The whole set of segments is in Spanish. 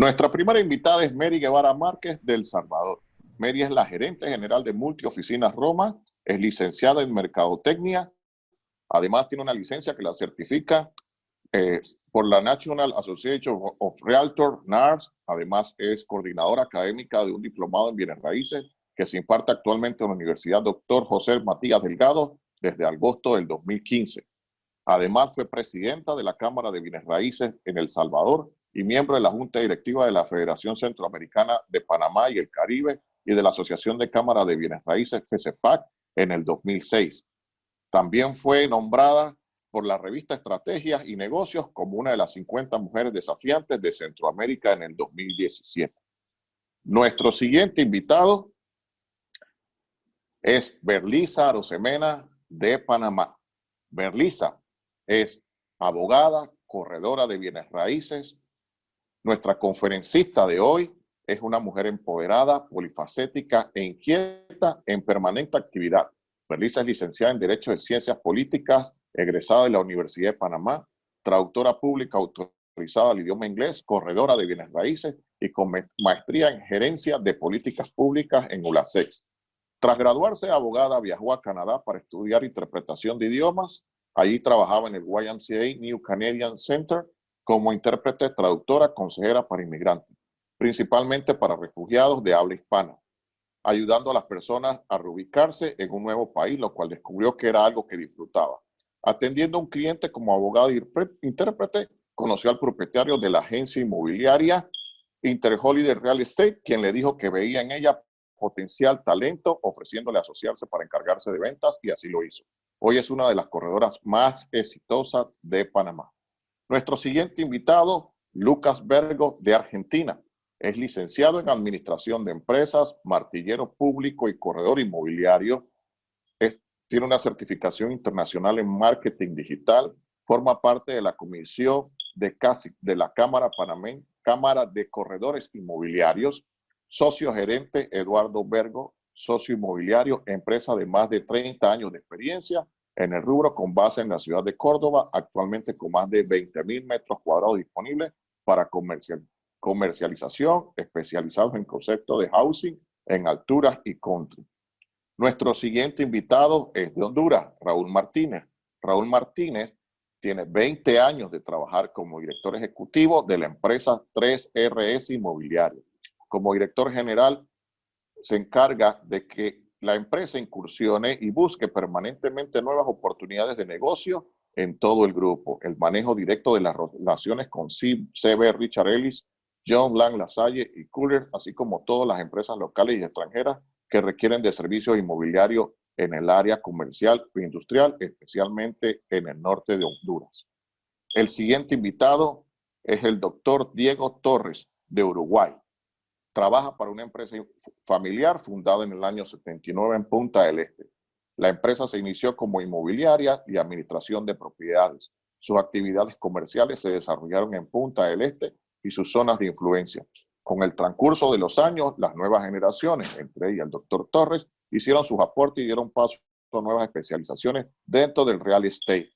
Nuestra primera invitada es Mary Guevara Márquez de El Salvador. Mary es la gerente general de Multioficinas Roma, es licenciada en Mercadotecnia, además tiene una licencia que la certifica por la National Association of Realtors, NARS. Además es coordinadora académica de un diplomado en bienes raíces que se imparte actualmente en la Universidad Dr. José Matías Delgado desde agosto del 2015. Además fue presidenta de la Cámara de Bienes Raíces en El Salvador y miembro de la Junta Directiva de la Federación Centroamericana de Panamá y el Caribe y de la Asociación de Cámaras de Bienes Raíces, FECEPAC, en el 2006. También fue nombrada por la revista Estrategias y Negocios como una de las 50 mujeres desafiantes de Centroamérica en el 2017. Nuestro siguiente invitado es Berlisa Arosemena de Panamá. Berlisa es abogada, corredora de bienes raíces. Nuestra conferencista de hoy es una mujer empoderada, polifacética e inquieta en permanente actividad. Berlisa es licenciada en Derecho de Ciencias Políticas, egresada de la Universidad de Panamá, traductora pública autorizada al idioma inglés, corredora de bienes raíces y con maestría en Gerencia de Políticas Públicas en ULASEX. Tras graduarse de abogada, viajó a Canadá para estudiar interpretación de idiomas. Allí trabajaba en el YMCA New Canadian Center como intérprete, traductora, consejera para inmigrantes, principalmente para refugiados de habla hispana, ayudando a las personas a reubicarse en un nuevo país, lo cual descubrió que era algo que disfrutaba. Atendiendo a un cliente como abogado e intérprete, conoció al propietario de la agencia inmobiliaria Interholiday Real Estate, quien le dijo que veía en ella potencial talento, ofreciéndole asociarse para encargarse de ventas, y así lo hizo. Hoy es una de las corredoras más exitosas de Panamá. Nuestro siguiente invitado, Lucas Vergo, de Argentina. Es licenciado en Administración de Empresas, martillero público y corredor inmobiliario. Tiene una certificación internacional en marketing digital. Forma parte de la comisión de CASIC de la Cámara de Corredores Inmobiliarios. Socio gerente Eduardo Vergo, socio inmobiliario, empresa de más de 30 años de experiencia en el rubro con base en la ciudad de Córdoba, actualmente con más de 20,000 metros cuadrados disponibles para comercialización, especializados en conceptos de housing en alturas y country. Nuestro siguiente invitado es de Honduras, Raúl Martínez. Raúl Martínez tiene 20 años de trabajar como director ejecutivo de la empresa 3RS Inmobiliario. Como director general, se encarga de que la empresa incursione y busque permanentemente nuevas oportunidades de negocio en todo el grupo. El manejo directo de las relaciones con CB Richard Ellis, John Lang LaSalle y Cooler, así como todas las empresas locales y extranjeras que requieren de servicios inmobiliarios en el área comercial e industrial, especialmente en el norte de Honduras. El siguiente invitado es el doctor Diego Torres, de Uruguay. Trabaja para una empresa familiar fundada en el año 79 en Punta del Este. La empresa se inició como inmobiliaria y administración de propiedades. Sus actividades comerciales se desarrollaron en Punta del Este y sus zonas de influencia. Con el transcurso de los años, las nuevas generaciones, entre ellas el doctor Torres, hicieron sus aportes y dieron paso a nuevas especializaciones dentro del real estate.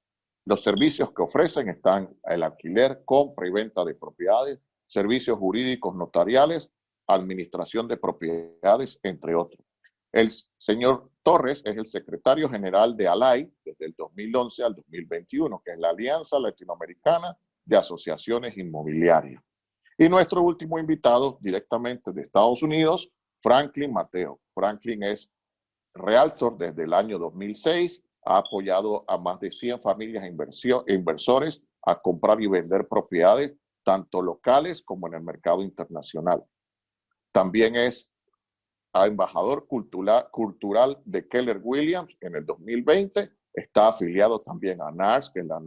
Los servicios que ofrecen están el alquiler, compra y venta de propiedades, servicios jurídicos notariales, administración de propiedades, entre otros. El señor Torres es el secretario general de ALAI desde el 2011 al 2021, que es la Alianza Latinoamericana de Asociaciones Inmobiliarias. Y nuestro último invitado, directamente de Estados Unidos, Franklin Mateo. Franklin es realtor desde el año 2006, ha apoyado a más de 100 familias e inversores a comprar y vender propiedades, tanto locales como en el mercado internacional. También es embajador cultural de Keller Williams en el 2020. Está afiliado también a NARS, que es la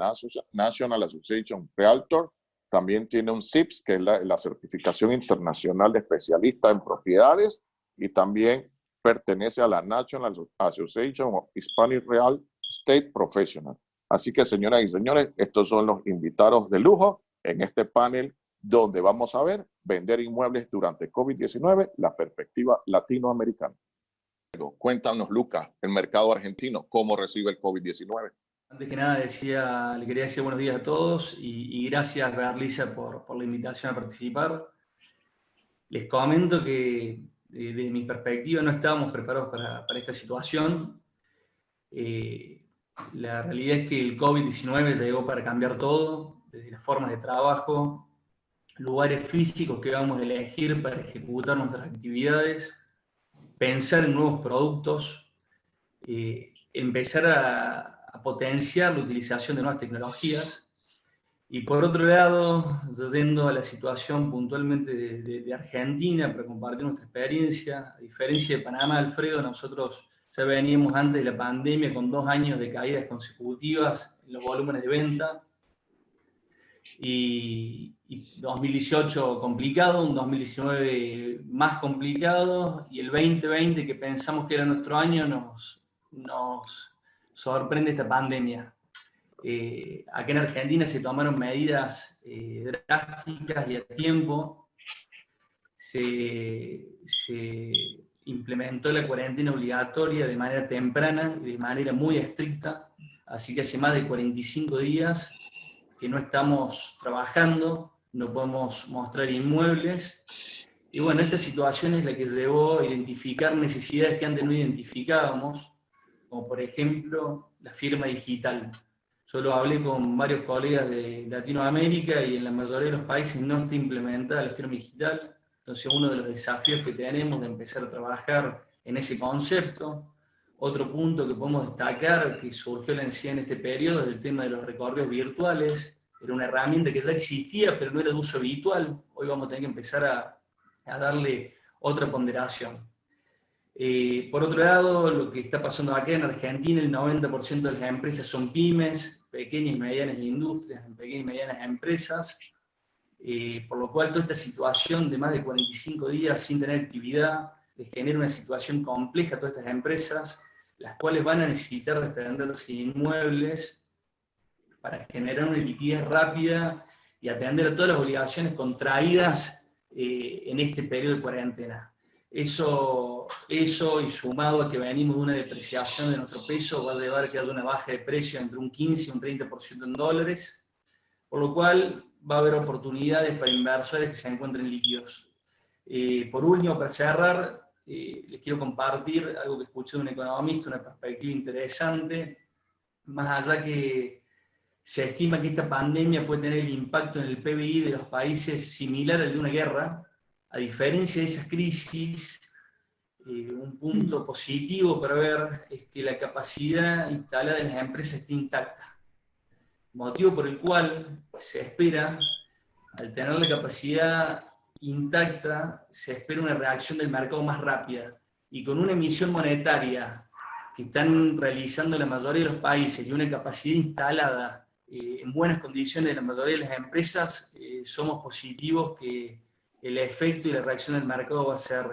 National Association of Realtors. También tiene un CIPS, que es la Certificación Internacional de Especialista en Propiedades. Y también pertenece a la National Association of Hispanic Real Estate Professionals. Así que, señoras y señores, estos son los invitados de lujo en este panel donde vamos a ver vender inmuebles durante COVID-19, la perspectiva latinoamericana. Cuéntanos, Lucas, el mercado argentino, ¿cómo recibe el COVID-19? Antes que nada, le quería decir buenos días a todos y gracias, Berlisa, por la invitación a participar. Les comento que desde mi perspectiva no estábamos preparados para esta situación. La realidad es que el COVID-19 llegó para cambiar todo, desde las formas de trabajo, lugares físicos que vamos a elegir para ejecutar nuestras actividades, pensar en nuevos productos, empezar a potenciar la utilización de nuevas tecnologías. Y por otro lado, yendo a la situación puntualmente de Argentina, para compartir nuestra experiencia, a diferencia de Panamá, Alfredo, nosotros ya veníamos antes de la pandemia con 2 años de caídas consecutivas en los volúmenes de venta, y 2018 complicado, un 2019 más complicado, y el 2020, que pensamos que era nuestro año, nos sorprende esta pandemia. Acá en Argentina se tomaron medidas drásticas y a tiempo. Se implementó la cuarentena obligatoria de manera temprana y de manera muy estricta, así que hace más de 45 días que no estamos trabajando, no podemos mostrar inmuebles. Y bueno, esta situación es la que llevó a identificar necesidades que antes no identificábamos, como por ejemplo la firma digital. Yo lo hablé con varios colegas de Latinoamérica y en la mayoría de los países no está implementada la firma digital. Entonces, uno de los desafíos que tenemos de empezar a trabajar en ese concepto. Otro punto que podemos destacar, que surgió la necesidad en este periodo, es el tema de los recorridos virtuales. Era una herramienta que ya existía, pero no era de uso habitual. Hoy vamos a tener que empezar a darle otra ponderación. Por otro lado, lo que está pasando acá en Argentina, el 90% de las empresas son pymes, pequeñas y medianas industrias, pequeñas y medianas empresas, por lo cual toda esta situación de más de 45 días sin tener actividad les genera una situación compleja a todas estas empresas, las cuales van a necesitar desprenderse de inmuebles para generar una liquidez rápida y atender a todas las obligaciones contraídas en este periodo de cuarentena. Eso y sumado a que venimos de una depreciación de nuestro peso, va a llevar a que haya una baja de precio entre un 15 y un 30% en dólares, por lo cual va a haber oportunidades para inversores que se encuentren líquidos. Por último, para cerrar, les quiero compartir algo que escuché de un economista, una perspectiva interesante. Más allá que se estima que esta pandemia puede tener el impacto en el PBI de los países similar al de una guerra, a diferencia de esas crisis, un punto positivo para ver es que la capacidad instalada en las empresas está intacta. Motivo por el cual se espera, al tener la capacidad intacta, se espera una reacción del mercado más rápida. Y con una emisión monetaria que están realizando la mayoría de los países y una capacidad instalada en buenas condiciones de la mayoría de las empresas, somos positivos que el efecto y la reacción del mercado va a ser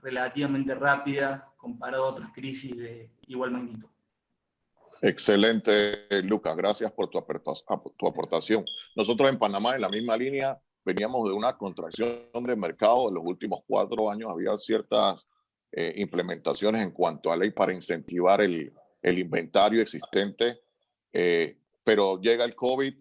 relativamente rápida comparado a otras crisis de igual magnitud. Excelente, Lucas. Gracias por tu aportación. Nosotros en Panamá, en la misma línea, veníamos de una contracción de mercado. En los últimos 4 años había ciertas implementaciones en cuanto a ley para incentivar el inventario existente, pero llega el COVID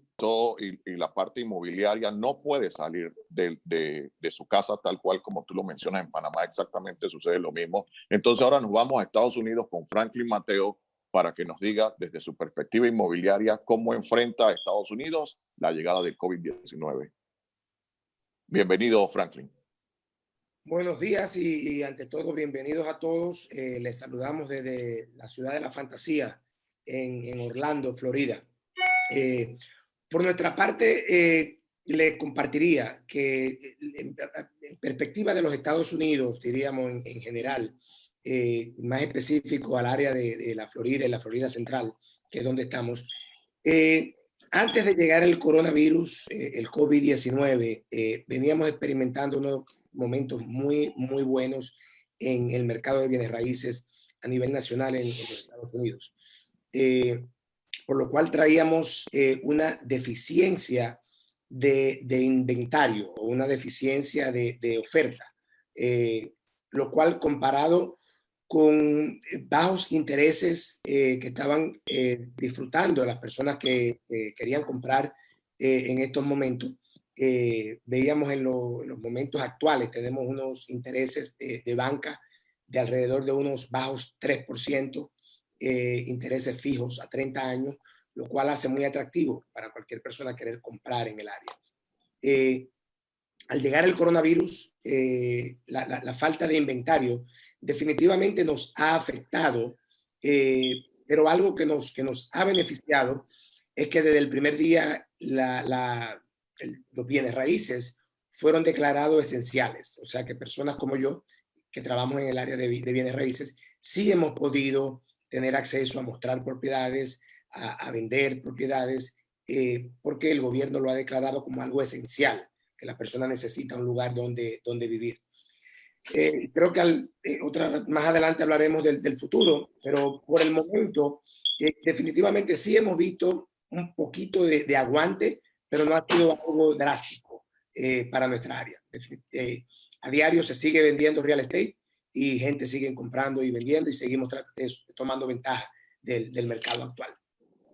y la parte inmobiliaria no puede salir de su casa tal cual como tú lo mencionas. En Panamá exactamente sucede lo mismo. Entonces ahora nos vamos a Estados Unidos con Franklin Mateo para que nos diga desde su perspectiva inmobiliaria cómo enfrenta a Estados Unidos la llegada del COVID-19. Bienvenido, Franklin. Buenos días y ante todo bienvenidos a todos. Les saludamos desde la ciudad de la fantasía en Orlando, Florida. Por nuestra parte, le compartiría que en perspectiva de los Estados Unidos, diríamos en general, más específico al área de la Florida y la Florida Central, que es donde estamos, antes de llegar el coronavirus, el COVID-19, veníamos experimentando unos momentos muy buenos en el mercado de bienes raíces a nivel nacional en los Estados Unidos. Por lo cual traíamos una deficiencia de inventario o una deficiencia de oferta, lo cual comparado con bajos intereses que estaban disfrutando las personas que querían comprar en estos momentos, veíamos en los momentos actuales, tenemos unos intereses de banca de alrededor de unos bajos 3%, intereses fijos a 30 años, lo cual hace muy atractivo para cualquier persona querer comprar en el área. Al llegar el coronavirus, la falta de inventario definitivamente nos ha afectado, pero algo que nos ha beneficiado es que desde el primer día los bienes raíces fueron declarados esenciales. O sea que personas como yo, que trabajamos en el área de bienes raíces, sí hemos podido tener acceso a mostrar propiedades, a vender propiedades, porque el gobierno lo ha declarado como algo esencial, que la persona necesita un lugar donde vivir. Creo que más adelante hablaremos del futuro, pero por el momento definitivamente sí hemos visto un poquito de aguante, pero no ha sido algo drástico para nuestra área. A diario se sigue vendiendo real estate y gente sigue comprando y vendiendo y seguimos tomando ventaja del mercado actual.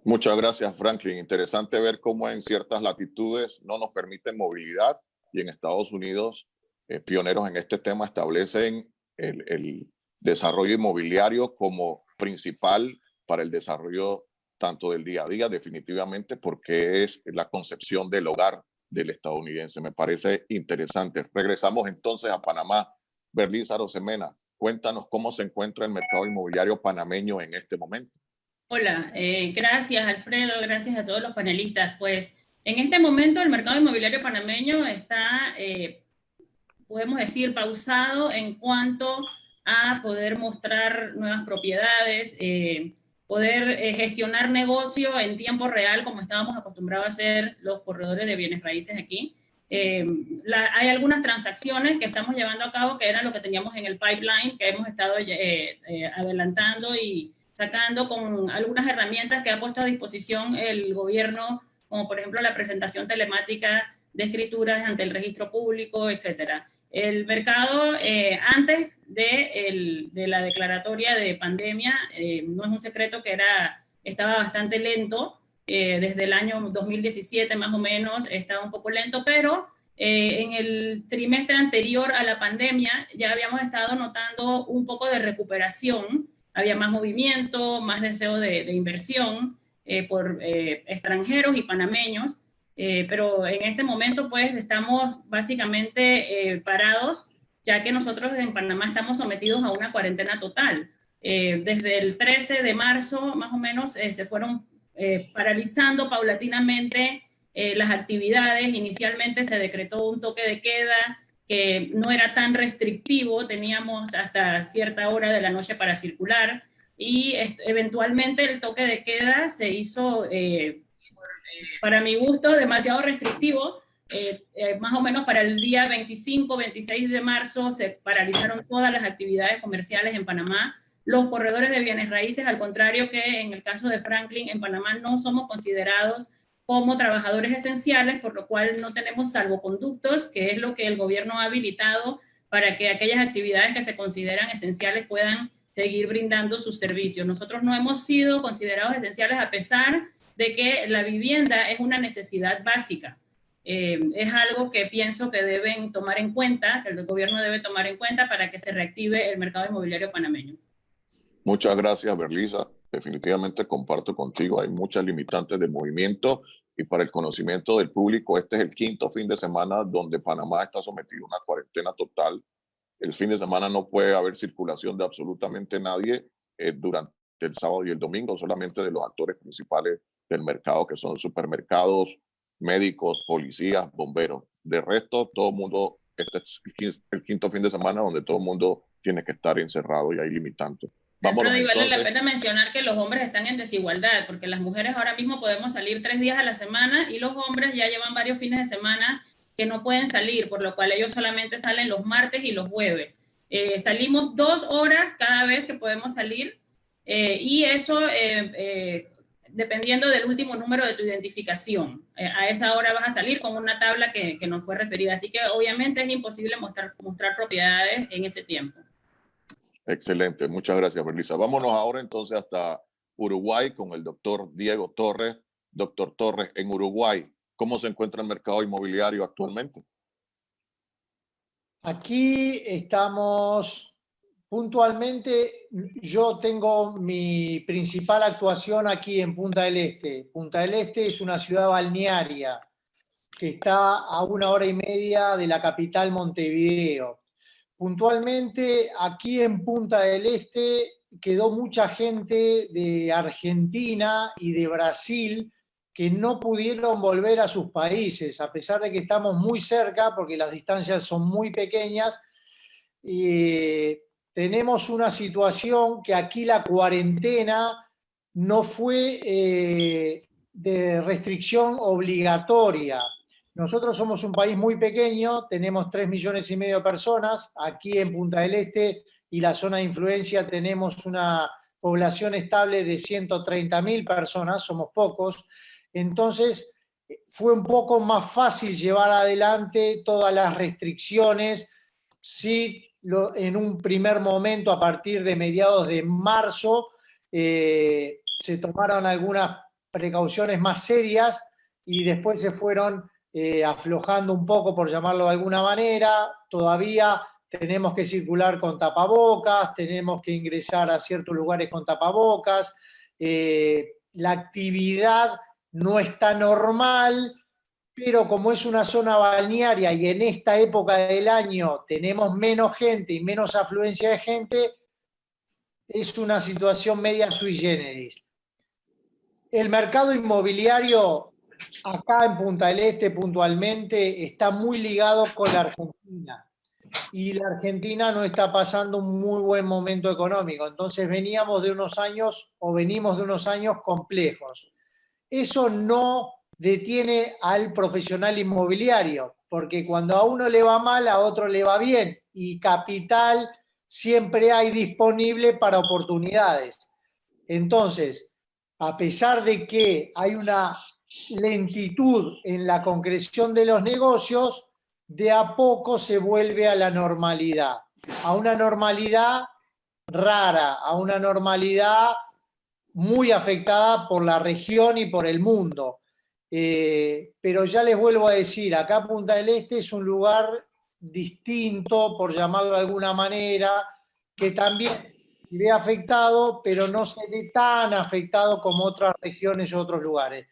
Muchas gracias, Franklin. Interesante ver cómo en ciertas latitudes no nos permiten movilidad y en Estados Unidos, pioneros en este tema, establecen el desarrollo inmobiliario como principal para el desarrollo tanto del día a día, definitivamente, porque es la concepción del hogar del estadounidense. Me parece interesante. Regresamos entonces a Panamá. Berlín Arosemena, cuéntanos cómo se encuentra el mercado inmobiliario panameño en este momento. Hola, gracias Alfredo, gracias a todos los panelistas. Pues en este momento el mercado inmobiliario panameño está, podemos decir, pausado en cuanto a poder mostrar nuevas propiedades, poder gestionar negocio en tiempo real como estábamos acostumbrados a hacer los corredores de bienes raíces aquí. Hay algunas transacciones que estamos llevando a cabo que eran lo que teníamos en el pipeline, que hemos estado adelantando y sacando con algunas herramientas que ha puesto a disposición el gobierno, como por ejemplo la presentación telemática de escrituras ante el registro público, etcétera. El mercado, antes de la declaratoria de pandemia, no es un secreto que estaba bastante lento, desde el año 2017 más o menos estaba un poco lento, pero en el trimestre anterior a la pandemia ya habíamos estado notando un poco de recuperación. Había más movimiento, más deseo de inversión por extranjeros y panameños, pero en este momento pues estamos básicamente parados, ya que nosotros en Panamá estamos sometidos a una cuarentena total. Desde el 13 de marzo más o menos se fueron paralizando paulatinamente las actividades. Inicialmente se decretó un toque de queda que no era tan restrictivo, teníamos hasta cierta hora de la noche para circular y eventualmente el toque de queda se hizo, para mi gusto, demasiado restrictivo. Más o menos para el día 25, 26 de marzo se paralizaron todas las actividades comerciales en Panamá. Los corredores de bienes raíces, al contrario que en el caso de Franklin, en Panamá no somos considerados como trabajadores esenciales, por lo cual no tenemos salvoconductos, que es lo que el gobierno ha habilitado para que aquellas actividades que se consideran esenciales puedan seguir brindando sus servicios. Nosotros no hemos sido considerados esenciales a pesar de que la vivienda es una necesidad básica. Es algo que pienso que deben tomar en cuenta, que el gobierno debe tomar en cuenta para que se reactive el mercado inmobiliario panameño. Muchas gracias, Berlisa. Definitivamente comparto contigo. Hay muchas limitantes de movimiento y para el conocimiento del público, este es el quinto fin de semana donde Panamá está sometido a una cuarentena total. El fin de semana no puede haber circulación de absolutamente nadie durante el sábado y el domingo, solamente de los actores principales del mercado, que son supermercados, médicos, policías, bomberos. De resto, todo el mundo, este es el quinto fin de semana donde todo el mundo tiene que estar encerrado y hay limitantes. Pero vale la pena mencionar que los hombres están en desigualdad, porque las mujeres ahora mismo podemos salir 3 días a la semana y los hombres ya llevan varios fines de semana que no pueden salir, por lo cual ellos solamente salen los martes y los jueves. Salimos 2 horas cada vez que podemos salir y eso dependiendo del último número de tu identificación. A esa hora vas a salir con una tabla que nos fue referida, así que obviamente es imposible mostrar propiedades en ese tiempo. Excelente, muchas gracias, Berlisa. Vámonos ahora entonces hasta Uruguay con el doctor Diego Torres. Doctor Torres, en Uruguay, ¿Cómo se encuentra el mercado inmobiliario actualmente? Aquí estamos puntualmente, yo tengo mi principal actuación aquí en Punta del Este. Punta del Este es una ciudad balnearia que está a 1 hora y media de la capital Montevideo. Puntualmente, aquí en Punta del Este quedó mucha gente de Argentina y de Brasil que no pudieron volver a sus países, a pesar de que estamos muy cerca, porque las distancias son muy pequeñas. Tenemos una situación que aquí la cuarentena no fue de restricción obligatoria. Nosotros somos un país muy pequeño, tenemos 3,5 millones de personas. Aquí en Punta del Este y la zona de influencia tenemos una población estable de 130.000 personas, somos pocos. Entonces, fue un poco más fácil llevar adelante todas las restricciones. Sí, en un primer momento, a partir de mediados de marzo, se tomaron algunas precauciones más serias y después se fueron aflojando un poco, por llamarlo de alguna manera. Todavía tenemos que circular con tapabocas, tenemos que ingresar a ciertos lugares con tapabocas. La actividad no está normal, pero como es una zona balnearia y en esta época del año tenemos menos gente y menos afluencia de gente, es una situación media sui generis. El mercado inmobiliario acá en Punta del Este puntualmente está muy ligado con la Argentina y la Argentina no está pasando un muy buen momento económico, entonces venimos de unos años complejos. Eso no detiene al profesional inmobiliario, porque cuando a uno le va mal, a otro le va bien, y capital siempre hay disponible para oportunidades. Entonces, a pesar de que hay una lentitud en la concreción de los negocios, de a poco se vuelve a la normalidad, a una normalidad rara, a una normalidad muy afectada por la región y por el mundo. Pero ya les vuelvo a decir, acá Punta del Este es un lugar distinto, por llamarlo de alguna manera, que también se ve afectado, pero no se ve tan afectado como otras regiones o otros lugares.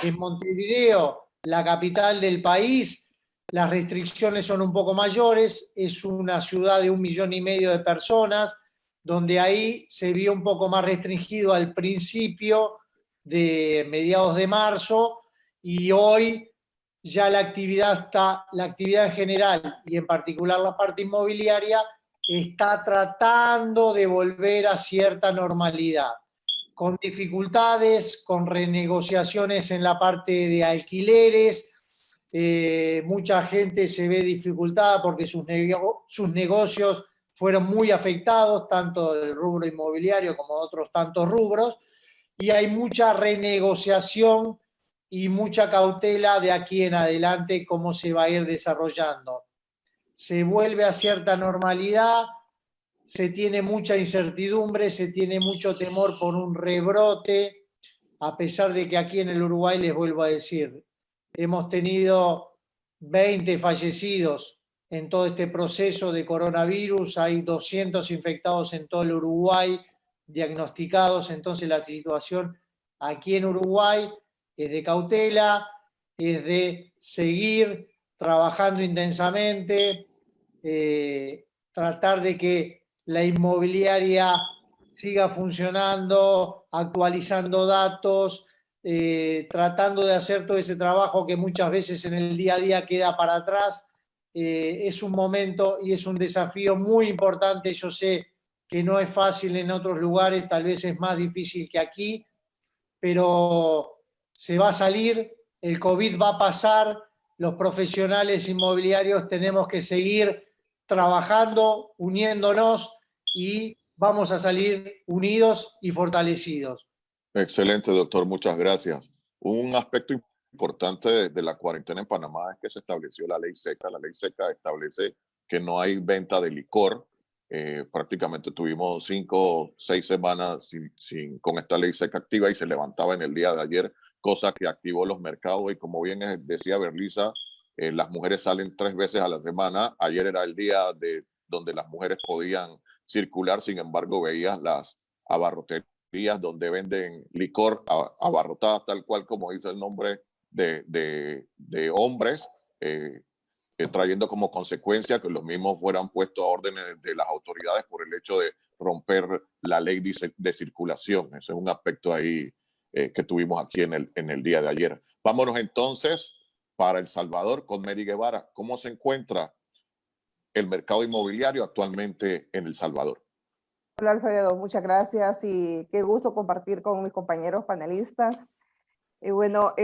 En Montevideo, la capital del país, las restricciones son un poco mayores, es una ciudad de 1,5 millones de personas, donde ahí se vio un poco más restringido al principio de mediados de marzo, y hoy ya la actividad en general y en particular la parte inmobiliaria está tratando de volver a cierta normalidad, con dificultades, con renegociaciones en la parte de alquileres. Mucha gente se ve dificultada porque sus negocios fueron muy afectados, tanto del rubro inmobiliario como otros tantos rubros, y hay mucha renegociación y mucha cautela de aquí en adelante cómo se va a ir desarrollando. Se vuelve a cierta normalidad, se tiene mucha incertidumbre, se tiene mucho temor por un rebrote, a pesar de que aquí en el Uruguay, les vuelvo a decir, hemos tenido 20 fallecidos en todo este proceso de coronavirus, hay 200 infectados en todo el Uruguay diagnosticados, entonces la situación aquí en Uruguay es de cautela, es de seguir trabajando intensamente, tratar de que la inmobiliaria siga funcionando, actualizando datos, tratando de hacer todo ese trabajo que muchas veces en el día a día queda para atrás. Es un momento y es un desafío muy importante. Yo sé que no es fácil en otros lugares, tal vez es más difícil que aquí, pero se va a salir, el COVID va a pasar, los profesionales inmobiliarios tenemos que seguir trabajando, uniéndonos, y vamos a salir unidos y fortalecidos. Excelente, doctor. Muchas gracias. Un aspecto importante de la cuarentena en Panamá es que se estableció la ley seca. La ley seca establece que no hay venta de licor. Prácticamente tuvimos 5 o 6 semanas con esta ley seca activa y se levantaba en el día de ayer cosa que activó los mercados y como bien decía Berlisa, las mujeres salen 3 veces a la semana. Ayer era el día donde las mujeres podían circular, sin embargo veías las abarroterías donde venden licor abarrotadas, tal cual como dice el nombre de hombres, trayendo como consecuencia que los mismos fueran puestos a órdenes de las autoridades por el hecho de romper la ley de circulación. Ese es un aspecto ahí que tuvimos aquí en el día de ayer. Vámonos entonces para El Salvador con Mary Guevara. ¿Cómo se encuentra el mercado inmobiliario actualmente en El Salvador? Hola Alfredo, muchas gracias y qué gusto compartir con mis compañeros panelistas. Y bueno,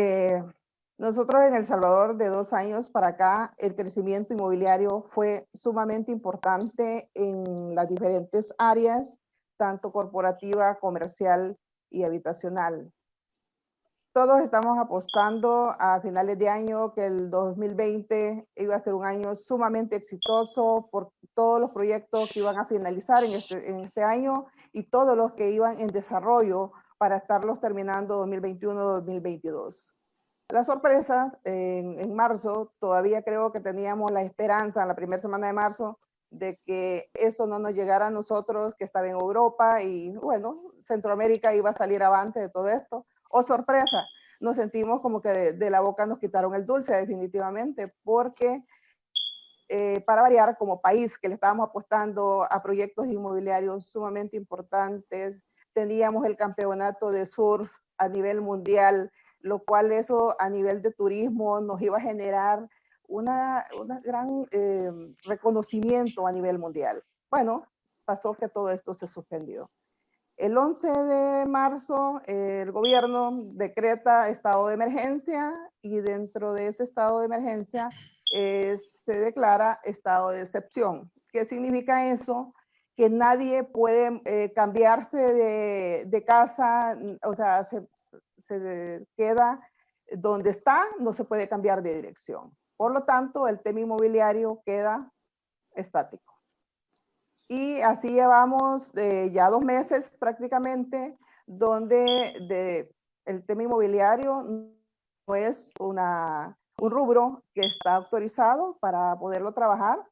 nosotros en El Salvador de 2 años para acá, el crecimiento inmobiliario fue sumamente importante en las diferentes áreas, tanto corporativa, comercial y habitacional. Todos estamos apostando a finales de año que el 2020 iba a ser un año sumamente exitoso por todos los proyectos que iban a finalizar en este año y todos los que iban en desarrollo para estarlos terminando 2021-2022. La sorpresa, en marzo, todavía creo que teníamos la esperanza en la primera semana de marzo de que eso no nos llegara a nosotros, que estaba en Europa y bueno, Centroamérica iba a salir avante de todo esto. ¡Oh, sorpresa! Nos sentimos como que de la boca nos quitaron el dulce definitivamente, porque para variar, como país que le estábamos apostando a proyectos inmobiliarios sumamente importantes, teníamos el campeonato de surf a nivel mundial, lo cual eso a nivel de turismo nos iba a generar una gran reconocimiento a nivel mundial. Bueno, pasó que todo esto se suspendió. El 11 de marzo el gobierno decreta estado de emergencia y dentro de ese estado de emergencia se declara estado de excepción. ¿Qué significa eso? Que nadie puede cambiarse de casa, o sea, se queda donde está, no se puede cambiar de dirección. Por lo tanto, el tema inmobiliario queda estático. Y así llevamos ya 2 meses prácticamente, donde el tema inmobiliario no es un rubro que está autorizado para poderlo trabajar.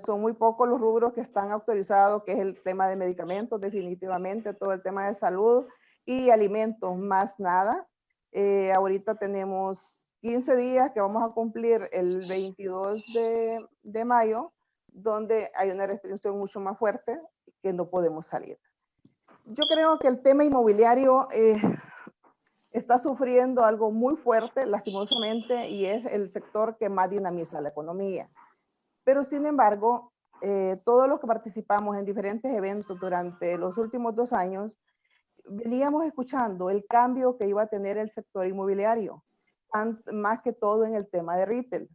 Son muy pocos los rubros que están autorizados, que es el tema de medicamentos, definitivamente, todo el tema de salud y alimentos, más nada. Ahorita tenemos 15 días que vamos a cumplir el 22 de mayo, donde hay una restricción mucho más fuerte que no podemos salir. Yo creo que el tema inmobiliario está sufriendo algo muy fuerte, lastimosamente, y es el sector que más dinamiza la economía. Pero sin embargo, todos los que participamos en diferentes eventos durante los últimos 2 años, veníamos escuchando el cambio que iba a tener el sector inmobiliario, más que todo en el tema de retail.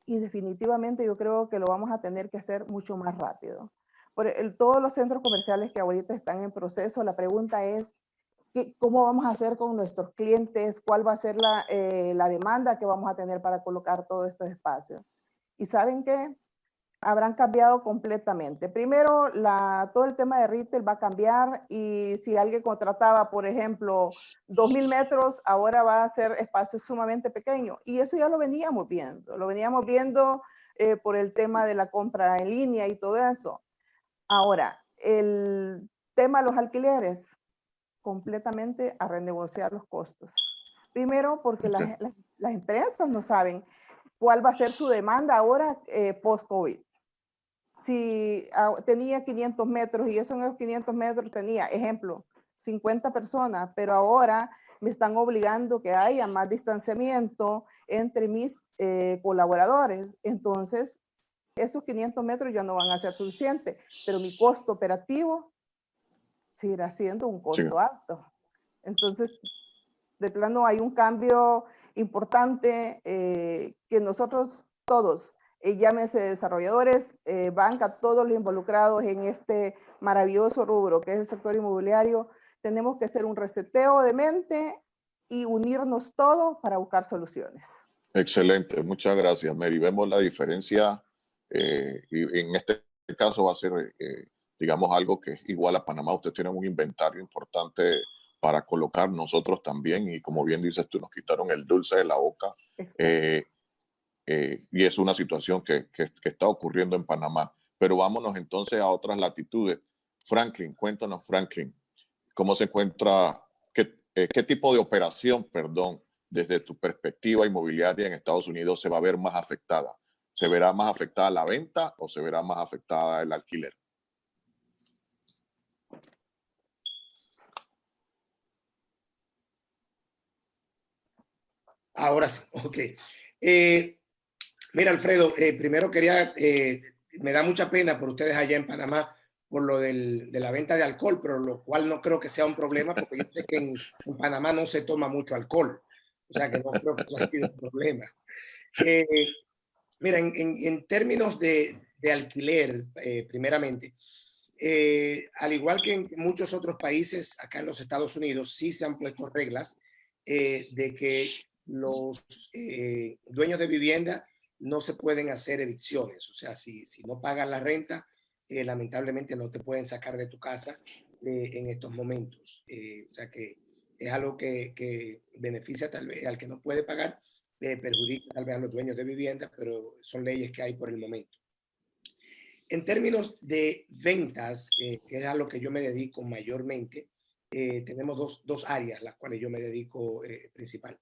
Y definitivamente yo creo que lo vamos a tener que hacer mucho más rápido. Todos los centros comerciales que ahorita están en proceso, la pregunta es, ¿cómo vamos a hacer con nuestros clientes? ¿Cuál va a ser la demanda que vamos a tener para colocar todos estos espacios? Y ¿saben qué? Habrán cambiado completamente. Primero, todo el tema de retail va a cambiar y si alguien contrataba, por ejemplo, 2,000 metros, ahora va a ser espacios sumamente pequeños. Y eso ya lo veníamos viendo por el tema de la compra en línea y todo eso. Ahora, el tema de los alquileres, completamente a renegociar los costos. Primero, porque las empresas no saben cuál va a ser su demanda ahora post-COVID. Si tenía 500 metros y eso en esos 500 metros tenía, ejemplo, 50 personas, pero ahora me están obligando que haya más distanciamiento entre mis colaboradores. Entonces, esos 500 metros ya no van a ser suficientes, pero mi costo operativo seguirá siendo un costo alto. Entonces, de plano hay un cambio importante que nosotros todos, llámese desarrolladores, banca, todos los involucrados en este maravilloso rubro que es el sector inmobiliario, tenemos que hacer un reseteo de mente y unirnos todos para buscar soluciones. Excelente, muchas gracias, Mary. Vemos la diferencia y en este caso va a ser, digamos, algo que es igual a Panamá. Ustedes tienen un inventario importante para colocar nosotros también, y como bien dices tú, nos quitaron el dulce de la boca, y es una situación que está ocurriendo en Panamá. Pero vámonos entonces a otras latitudes. Franklin, cuéntanos, Franklin, ¿cómo se encuentra, qué tipo de operación, perdón, desde tu perspectiva inmobiliaria en Estados Unidos se va a ver más afectada? ¿Se verá más afectada la venta o se verá más afectada el alquiler? Ahora sí, ok. Mira, Alfredo, primero quería, me da mucha pena por ustedes allá en Panamá por lo de la venta de alcohol, pero lo cual no creo que sea un problema porque yo sé que en Panamá no se toma mucho alcohol, o sea que no creo que eso ha sido un problema. Mira, en términos de alquiler, primeramente, al igual que en muchos otros países, acá en los Estados Unidos sí se han puesto reglas de que los dueños de vivienda no se pueden hacer evicciones. O sea, si no pagan la renta, lamentablemente no te pueden sacar de tu casa en estos momentos. O sea que es algo que beneficia tal vez al que no puede pagar, perjudica tal vez a los dueños de vivienda, pero son leyes que hay por el momento. En términos de ventas, que es a lo que yo me dedico mayormente, tenemos dos áreas las cuales yo me dedico principal.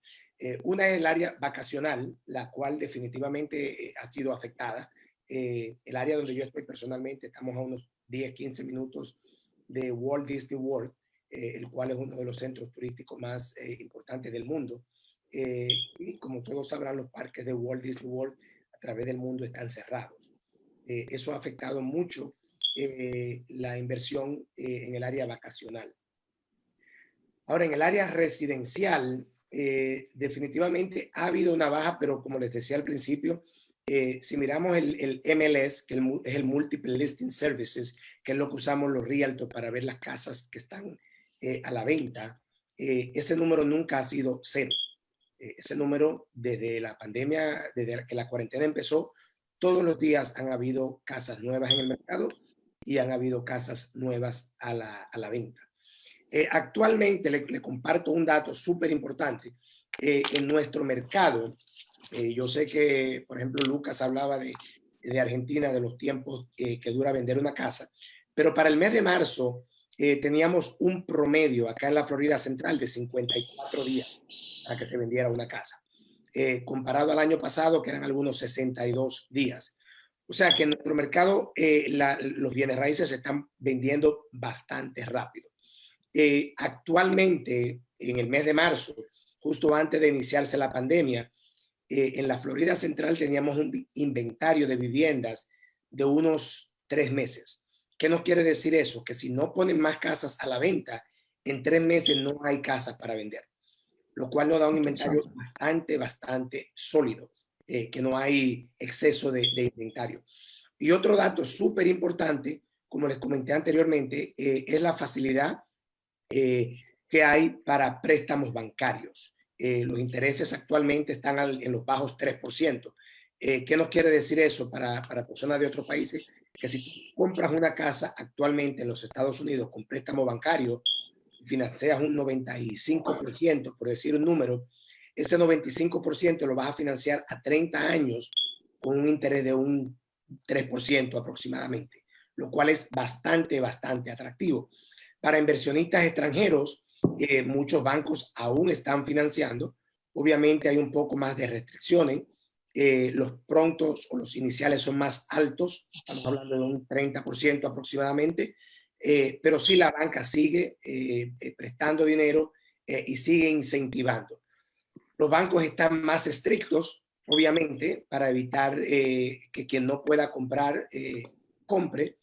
Una es el área vacacional, la cual definitivamente ha sido afectada. El área donde yo estoy personalmente, estamos a unos 10, 15 minutos de Walt Disney World, el cual es uno de los centros turísticos más importantes del mundo. Y como todos sabrán, los parques de Walt Disney World a través del mundo están cerrados. Eso ha afectado mucho la inversión en el área vacacional. Ahora, en el área residencial, definitivamente ha habido una baja, pero como les decía al principio, si miramos el MLS, que es el Multiple Listing Services, que es lo que usamos los realtors para ver las casas que están a la venta, ese número nunca ha sido cero. Ese número desde la pandemia, desde que la cuarentena empezó, todos los días han habido casas nuevas en el mercado y han habido casas nuevas a la venta. Actualmente le comparto un dato súper importante. En nuestro mercado, yo sé que, por ejemplo, Lucas hablaba de Argentina, de los tiempos que dura vender una casa, pero para el mes de marzo teníamos un promedio acá en la Florida Central de 54 días para que se vendiera una casa. Comparado al año pasado, que eran algunos 62 días. O sea que en nuestro mercado los bienes raíces se están vendiendo bastante rápido. Actualmente, en el mes de marzo, justo antes de iniciarse la pandemia, en la Florida Central teníamos un inventario de viviendas de unos 3 meses. ¿Qué nos quiere decir eso? Que si no ponen más casas a la venta, en 3 meses no hay casas para vender, lo cual nos da un inventario bastante sólido, que no hay exceso de inventario. Y otro dato súper importante, como les comenté anteriormente, es la facilidad que hay para préstamos bancarios. Los intereses actualmente están en los bajos 3%. ¿Qué nos quiere decir eso para personas de otros países? Que si compras una casa actualmente en los Estados Unidos con préstamo bancario, financias un 95%, por decir un número, ese 95% lo vas a financiar a 30 años con un interés de un 3% aproximadamente, lo cual es bastante atractivo. Para inversionistas extranjeros, muchos bancos aún están financiando. Obviamente hay un poco más de restricciones. Los prontos o los iniciales son más altos, estamos hablando de un 30% aproximadamente, pero sí la banca sigue prestando dinero y sigue incentivando. Los bancos están más estrictos, obviamente, para evitar que quien no pueda comprar, compre,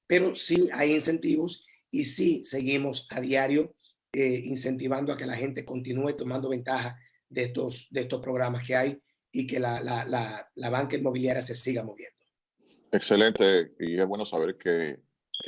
pero sí hay incentivos y sí seguimos a diario incentivando a que la gente continúe tomando ventaja de estos programas que hay y que la banca inmobiliaria se siga moviendo. Excelente, y es bueno saber que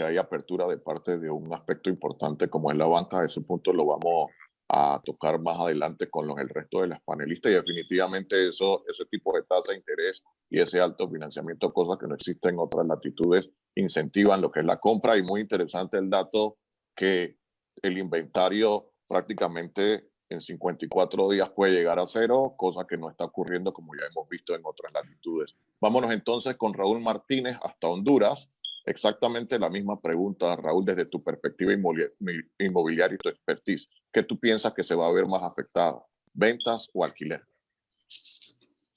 hay apertura de parte de un aspecto importante como es la banca. Ese punto lo vamos a tocar más adelante con el resto de las panelistas, y definitivamente ese tipo de tasa de interés y ese alto financiamiento, cosas que no existen en otras latitudes, incentivan lo que es la compra. Y muy interesante el dato que el inventario prácticamente en 54 días puede llegar a cero, cosa que no está ocurriendo como ya hemos visto en otras latitudes. Vámonos entonces con Raúl Martínez hasta Honduras. Exactamente la misma pregunta, Raúl, desde tu perspectiva inmobiliaria y tu expertise. ¿Qué tú piensas que se va a ver más afectada? ¿Ventas o alquiler?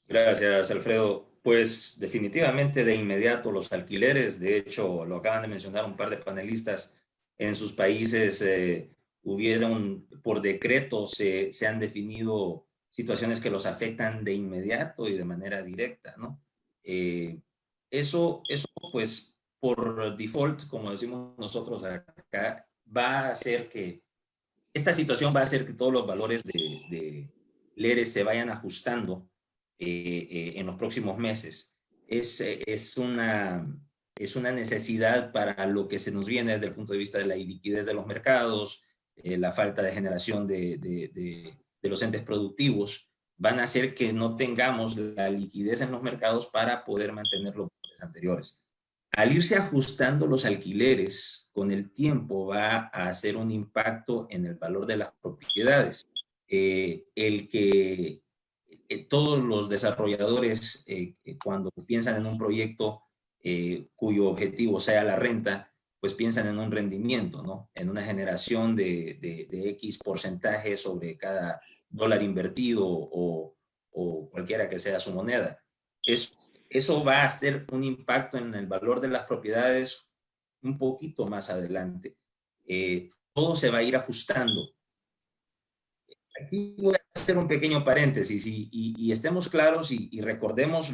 Gracias, Alfredo. Pues definitivamente de inmediato los alquileres, de hecho lo acaban de mencionar un par de panelistas, en sus países hubieron, por decreto, se han definido situaciones que los afectan de inmediato y de manera directa, ¿no? Eso pues por default, como decimos nosotros acá, va a hacer que, esta situación va a hacer que todos los valores de LERES se vayan ajustando en los próximos meses. Es una necesidad para lo que se nos viene desde el punto de vista de la liquidez de los mercados, la falta de generación de los entes productivos, van a hacer que no tengamos la liquidez en los mercados para poder mantener los valores anteriores. Al irse ajustando los alquileres con el tiempo va a hacer un impacto en el valor de las propiedades. El que todos los desarrolladores cuando piensan en un proyecto cuyo objetivo sea la renta, pues piensan en un rendimiento, ¿no? En una generación de X porcentaje sobre cada dólar invertido o cualquiera que sea su moneda. Eso va a hacer un impacto en el valor de las propiedades un poquito más adelante. Todo se va a ir ajustando. Aquí voy a hacer un pequeño paréntesis y estemos claros y recordemos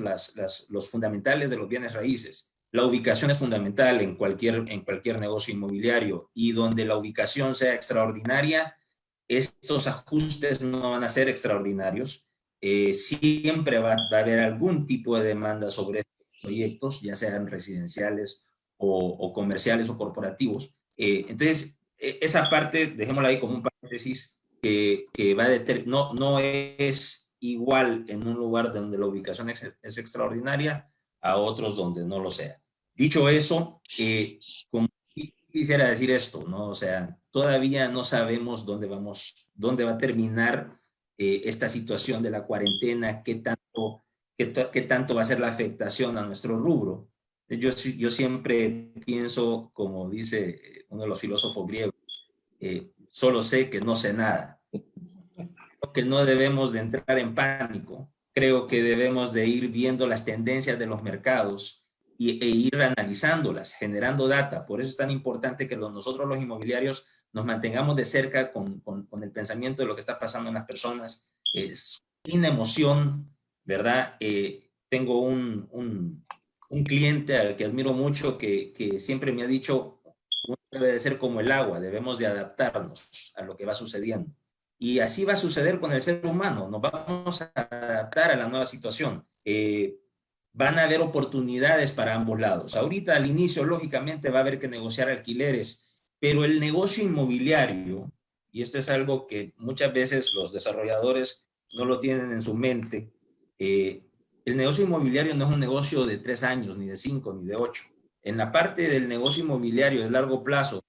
los fundamentales de los bienes raíces. La ubicación es fundamental en cualquier negocio inmobiliario, y donde la ubicación sea extraordinaria, estos ajustes no van a ser extraordinarios. Siempre va a haber algún tipo de demanda sobre estos proyectos, ya sean residenciales o comerciales o corporativos. Entonces, esa parte, dejémosla ahí como un paréntesis, que va a no es igual en un lugar donde la ubicación es extraordinaria a otros donde no lo sea. Dicho eso, como quisiera decir esto, ¿no? O sea, todavía no sabemos dónde va a terminar esta situación de la cuarentena, qué tanto va a ser la afectación a nuestro rubro. Yo siempre pienso, como dice uno de los filósofos griegos, solo sé que no sé nada. Creo que no debemos de entrar en pánico. Creo que debemos de ir viendo las tendencias de los mercados e ir analizándolas, generando data. Por eso es tan importante que nosotros los inmobiliarios nos mantengamos de cerca con el pensamiento de lo que está pasando en las personas, sin emoción, ¿verdad? Tengo un cliente al que admiro mucho que siempre me ha dicho: uno debe de ser como el agua, debemos de adaptarnos a lo que va sucediendo. Y así va a suceder con el ser humano, nos vamos a adaptar a la nueva situación. Van a haber oportunidades para ambos lados. Ahorita al inicio, lógicamente, va a haber que negociar alquileres, pero el negocio inmobiliario, y esto es algo que muchas veces los desarrolladores no lo tienen en su mente, el negocio inmobiliario no es un negocio de 3 años, ni de 5, ni de 8. En la parte del negocio inmobiliario de largo plazo,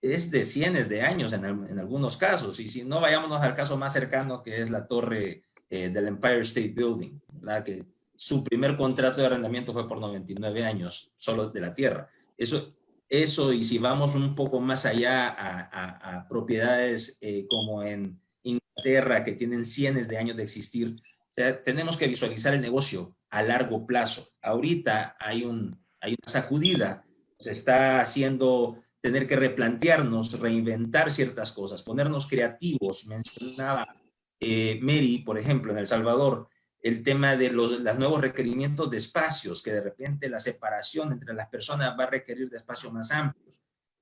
es de cientos de años en algunos casos. Y si no, vayámonos al caso más cercano, que es la torre del Empire State Building, ¿verdad? Que su primer contrato de arrendamiento fue por 99 años, solo de la tierra. Eso, y si vamos un poco más allá a propiedades como en Inglaterra, que tienen cientos de años de existir, o sea, tenemos que visualizar el negocio a largo plazo. Ahorita hay una sacudida, se está haciendo tener que replantearnos, reinventar ciertas cosas, ponernos creativos. Mencionaba Mary, por ejemplo, en El Salvador, el tema de los nuevos requerimientos de espacios, que de repente la separación entre las personas va a requerir de espacios más amplios.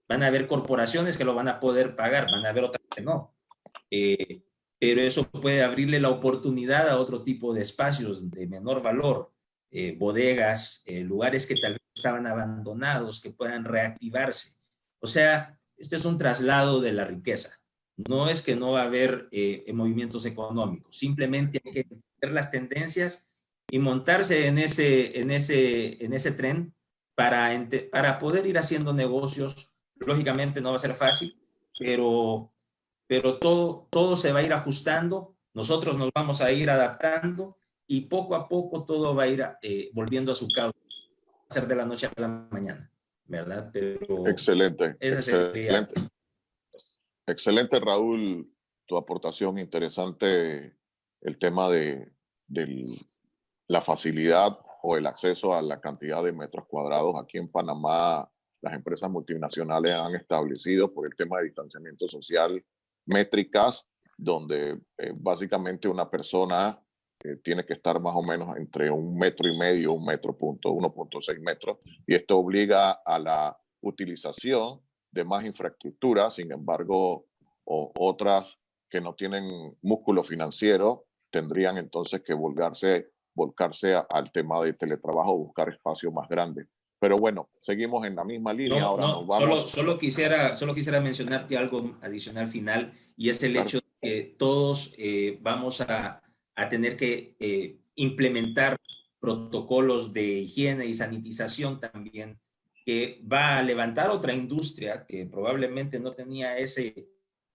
Van a haber corporaciones que lo van a poder pagar, van a haber otras que no. Pero eso puede abrirle la oportunidad a otro tipo de espacios de menor valor, bodegas, lugares que tal vez estaban abandonados, que puedan reactivarse. O sea, este es un traslado de la riqueza. No es que no va a haber movimientos económicos, simplemente hay que ver las tendencias y montarse en ese tren para poder ir haciendo negocios. Lógicamente no va a ser fácil, pero todo se va a ir ajustando, nosotros nos vamos a ir adaptando y poco a poco todo va a ir volviendo a su cauce. Va a ser de la noche a la mañana, ¿verdad? Pero Excelente, esa sería... excelente, Raúl, tu aportación interesante, el tema de la facilidad o el acceso a la cantidad de metros cuadrados. Aquí en Panamá, las empresas multinacionales han establecido por el tema de distanciamiento social métricas donde básicamente una persona tiene que estar más o menos entre 1,5 metros, 1,6 metros, y esto obliga a la utilización de más infraestructura. Sin embargo, otras que no tienen músculo financiero tendrían entonces que volcarse al tema de teletrabajo, buscar espacios más grandes. Pero bueno, seguimos en la misma línea. Ahora nos vamos. Solo quisiera mencionarte algo adicional final, y es el hecho de que todos vamos a tener que implementar protocolos de higiene y sanitización también, que va a levantar otra industria que probablemente no tenía eso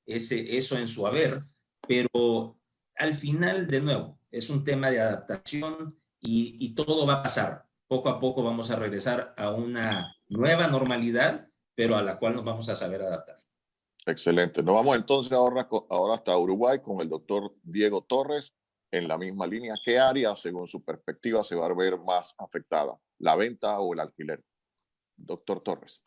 en su haber, pero al final, de nuevo, es un tema de adaptación y todo va a pasar. Poco a poco vamos a regresar a una nueva normalidad, pero a la cual nos vamos a saber adaptar. Excelente. Nos vamos entonces ahora hasta Uruguay con el doctor Diego Torres en la misma línea. ¿Qué área, según su perspectiva, se va a ver más afectada? ¿La venta o el alquiler? Doctor Torres.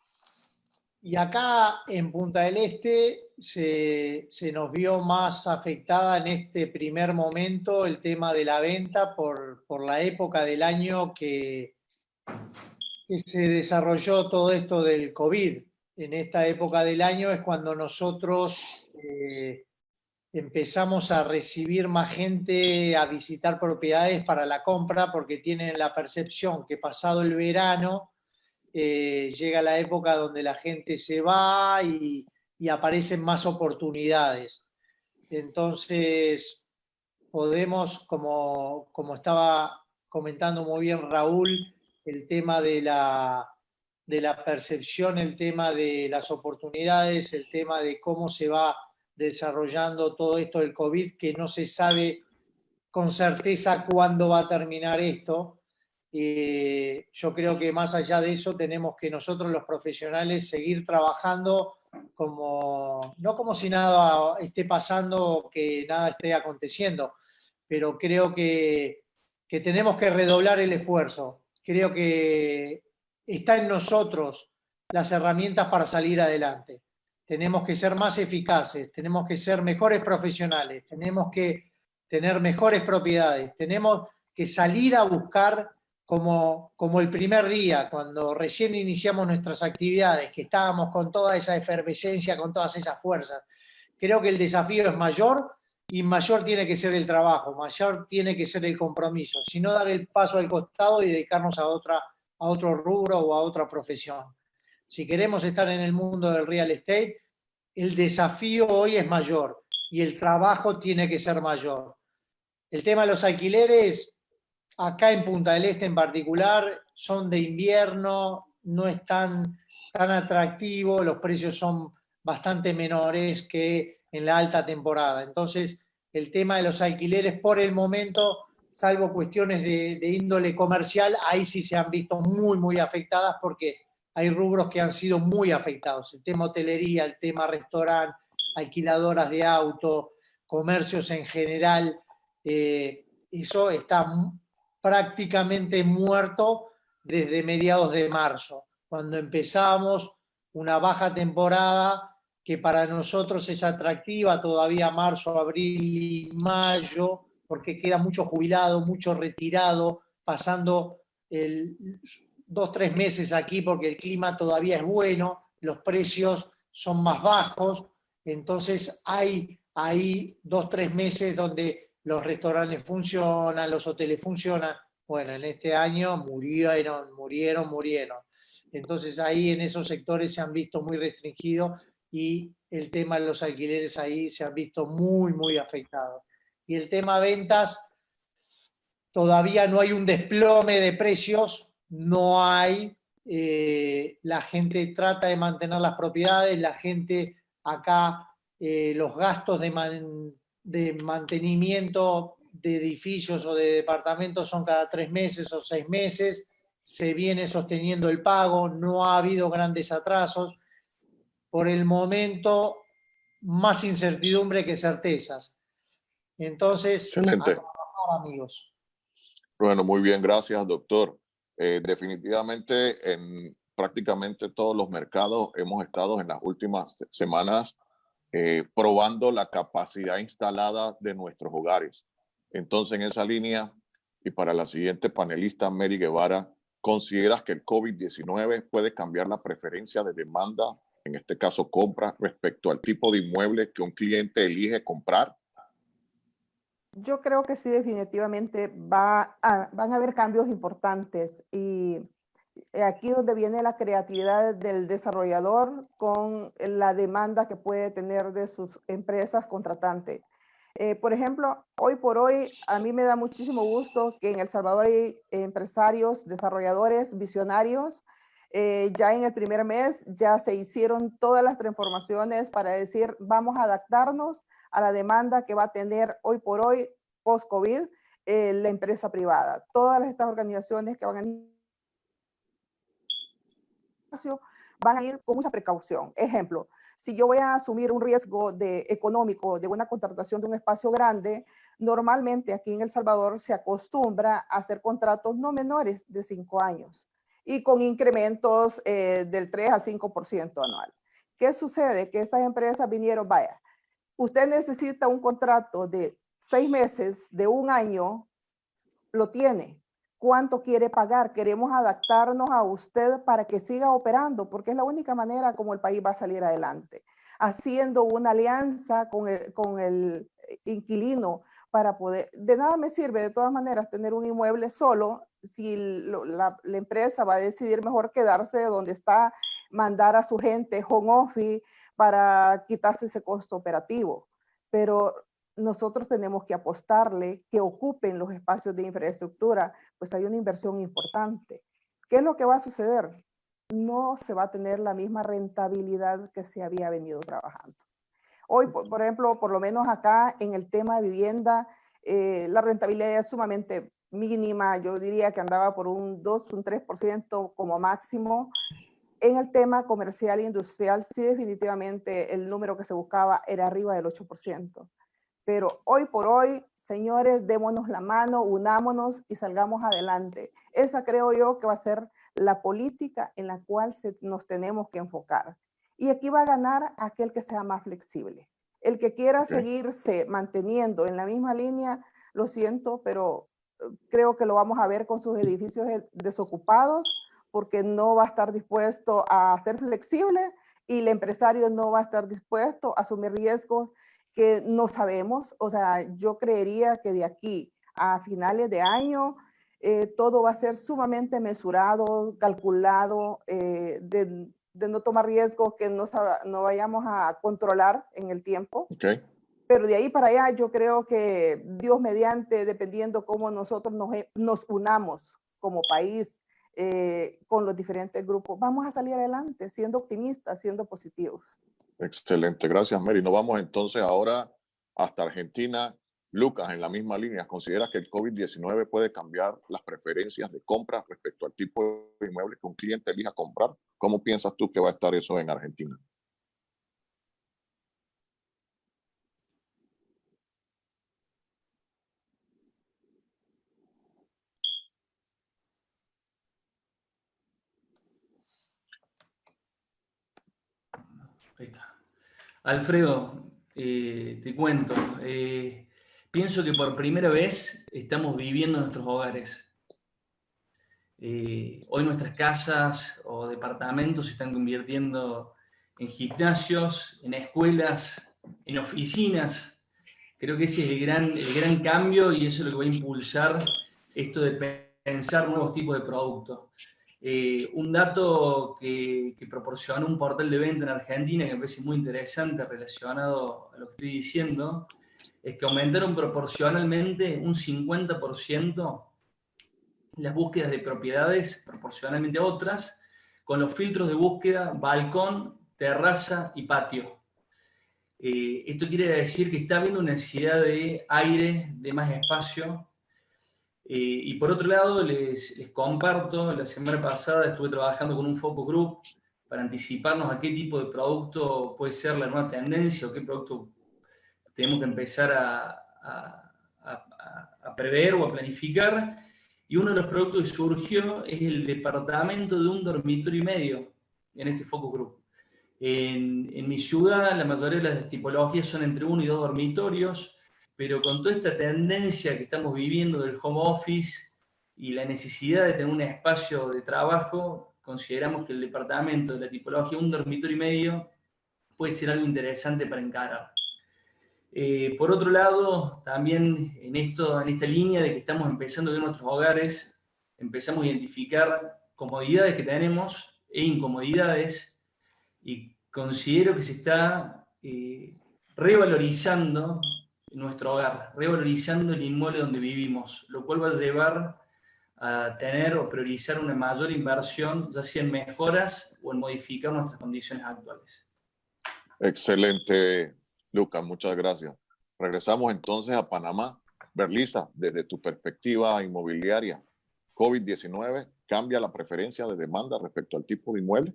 Y acá en Punta del Este se nos vio más afectada en este primer momento el tema de la venta por la época del año que se desarrolló todo esto del COVID. En esta época del año es cuando nosotros empezamos a recibir más gente a visitar propiedades para la compra, porque tienen la percepción que pasado el verano llega la época donde la gente se va y aparecen más oportunidades. Entonces, podemos, como estaba comentando muy bien Raúl, el tema de la percepción, el tema de las oportunidades, el tema de cómo se va desarrollando todo esto del COVID, que no se sabe con certeza cuándo va a terminar esto. Yo creo que más allá de eso tenemos que nosotros los profesionales seguir trabajando no como si nada esté pasando, que nada esté aconteciendo, pero creo que tenemos que redoblar el esfuerzo. Creo que está en nosotros las herramientas para salir adelante. Tenemos que ser más eficaces, tenemos que ser mejores profesionales, tenemos que tener mejores propiedades, tenemos que salir a buscar como el primer día, cuando recién iniciamos nuestras actividades, que estábamos con toda esa efervescencia, con todas esas fuerzas. Creo que el desafío es mayor y mayor tiene que ser el trabajo, mayor tiene que ser el compromiso, sino dar el paso al costado y dedicarnos a otro rubro o a otra profesión. Si queremos estar en el mundo del real estate, el desafío hoy es mayor y el trabajo tiene que ser mayor. El tema de los alquileres, acá en Punta del Este en particular, son de invierno, no es tan atractivo, los precios son bastante menores que en la alta temporada. Entonces, el tema de los alquileres por el momento, salvo cuestiones de índole comercial, ahí sí se han visto muy afectadas, porque hay rubros que han sido muy afectados. El tema hotelería, el tema restaurante, alquiladoras de auto, comercios en general, eso está prácticamente muerto desde mediados de marzo, cuando empezamos una baja temporada que para nosotros es atractiva, todavía marzo, abril y mayo, porque queda mucho jubilado, mucho retirado, pasando 2-3 meses aquí porque el clima todavía es bueno, los precios son más bajos, entonces hay 2-3 meses donde los restaurantes funcionan, los hoteles funcionan. Bueno, en este año murieron. Entonces ahí en esos sectores se han visto muy restringidos y el tema de los alquileres ahí se han visto muy afectados. Y el tema ventas, todavía no hay un desplome de precios, no hay. La gente trata de mantener las propiedades, la gente Acá los gastos de mantenimiento de edificios o de departamentos son cada 3 meses o 6 meses. Se viene sosteniendo el pago, no ha habido grandes atrasos. Por el momento, más incertidumbre que certezas. Entonces, Excelente. a trabajar, amigos. Bueno, muy bien, gracias, doctor. Definitivamente en prácticamente todos los mercados hemos estado en las últimas semanas probando la capacidad instalada de nuestros hogares. Entonces, en esa línea, y para la siguiente panelista, Mary Guevara, ¿consideras que el COVID-19 puede cambiar la preferencia de demanda, en este caso compra, respecto al tipo de inmueble que un cliente elige comprar? Yo creo que sí, definitivamente van a haber cambios importantes y aquí es donde viene la creatividad del desarrollador con la demanda que puede tener de sus empresas contratantes. Por ejemplo, hoy por hoy, a mí me da muchísimo gusto que en El Salvador hay empresarios, desarrolladores, visionarios. Ya en el primer mes ya se hicieron todas las transformaciones para decir, vamos a adaptarnos a la demanda que va a tener hoy por hoy, post-COVID, la empresa privada. Todas estas organizaciones que van a ir con mucha precaución. Ejemplo, si yo voy a asumir un riesgo económico de una contratación de un espacio grande, normalmente aquí en El Salvador se acostumbra a hacer contratos no menores de 5 años y con incrementos del 3 al 5% anual. ¿Qué sucede? Que estas empresas vinieron, vaya, usted necesita un contrato de 6 meses, de 1 año, lo tiene. ¿Cuánto quiere pagar? Queremos adaptarnos a usted para que siga operando, porque es la única manera como el país va a salir adelante. Haciendo una alianza con el inquilino para poder... De nada me sirve, de todas maneras, tener un inmueble solo si la empresa va a decidir mejor quedarse donde está, mandar a su gente home office para quitarse ese costo operativo. Pero nosotros tenemos que apostarle que ocupen los espacios de infraestructura, pues hay una inversión importante. ¿Qué es lo que va a suceder? No se va a tener la misma rentabilidad que se había venido trabajando. Hoy, por ejemplo, por lo menos acá en el tema de vivienda, la rentabilidad es sumamente mínima. Yo diría que andaba por un 2, un 3% como máximo. En el tema comercial e industrial, sí, definitivamente el número que se buscaba era arriba del 8%. Pero hoy por hoy, señores, démonos la mano, unámonos y salgamos adelante. Esa creo yo que va a ser la política en la cual nos tenemos que enfocar. Y aquí va a ganar aquel que sea más flexible. El que quiera seguirse manteniendo en la misma línea, lo siento, pero creo que lo vamos a ver con sus edificios desocupados, porque no va a estar dispuesto a ser flexible y el empresario no va a estar dispuesto a asumir riesgos que no sabemos. O sea, yo creería que de aquí a finales de año todo va a ser sumamente mesurado, calculado, de no tomar riesgos que no vayamos a controlar en el tiempo. Okay. Pero de ahí para allá yo creo que Dios mediante, dependiendo cómo nosotros nos unamos como país con los diferentes grupos, vamos a salir adelante siendo optimistas, siendo positivos. Excelente, gracias Mary. Nos vamos entonces ahora hasta Argentina. Lucas, en la misma línea, ¿consideras que el COVID-19 puede cambiar las preferencias de compra respecto al tipo de inmueble que un cliente elija comprar? ¿Cómo piensas tú que va a estar eso en Argentina? Ahí está. Alfredo, te cuento. Pienso que por primera vez estamos viviendo nuestros hogares. Hoy nuestras casas o departamentos se están convirtiendo en gimnasios, en escuelas, en oficinas. Creo que ese es el gran cambio y eso es lo que va a impulsar esto de pensar nuevos tipos de productos. Un dato que proporciona un portal de venta en Argentina que me parece muy interesante relacionado a lo que estoy diciendo, es que aumentaron proporcionalmente un 50% las búsquedas de propiedades proporcionalmente a otras, con los filtros de búsqueda balcón, terraza y patio. Esto quiere decir que está habiendo una necesidad de aire, de más espacio. Y por otro lado, les comparto, la semana pasada estuve trabajando con un focus group para anticiparnos a qué tipo de producto puede ser la nueva tendencia o qué producto tenemos que empezar a prever o a planificar. Y uno de los productos que surgió es el departamento de un dormitorio y medio en este focus group. En mi ciudad, la mayoría de las tipologías son entre 1 y 2 dormitorios, pero con toda esta tendencia que estamos viviendo del home office y la necesidad de tener un espacio de trabajo, consideramos que el departamento de la tipología un dormitorio y medio puede ser algo interesante para encarar. Por otro lado, también en esta línea de que estamos empezando a ver nuestros hogares, empezamos a identificar comodidades que tenemos e incomodidades, y considero que se está revalorizando nuestro hogar, revalorizando el inmueble donde vivimos, lo cual va a llevar a tener o priorizar una mayor inversión, ya sea en mejoras o en modificar nuestras condiciones actuales. Excelente, Lucas, muchas gracias. Regresamos entonces a Panamá. Berlisa, desde tu perspectiva inmobiliaria, ¿COVID-19 cambia la preferencia de demanda respecto al tipo de inmueble?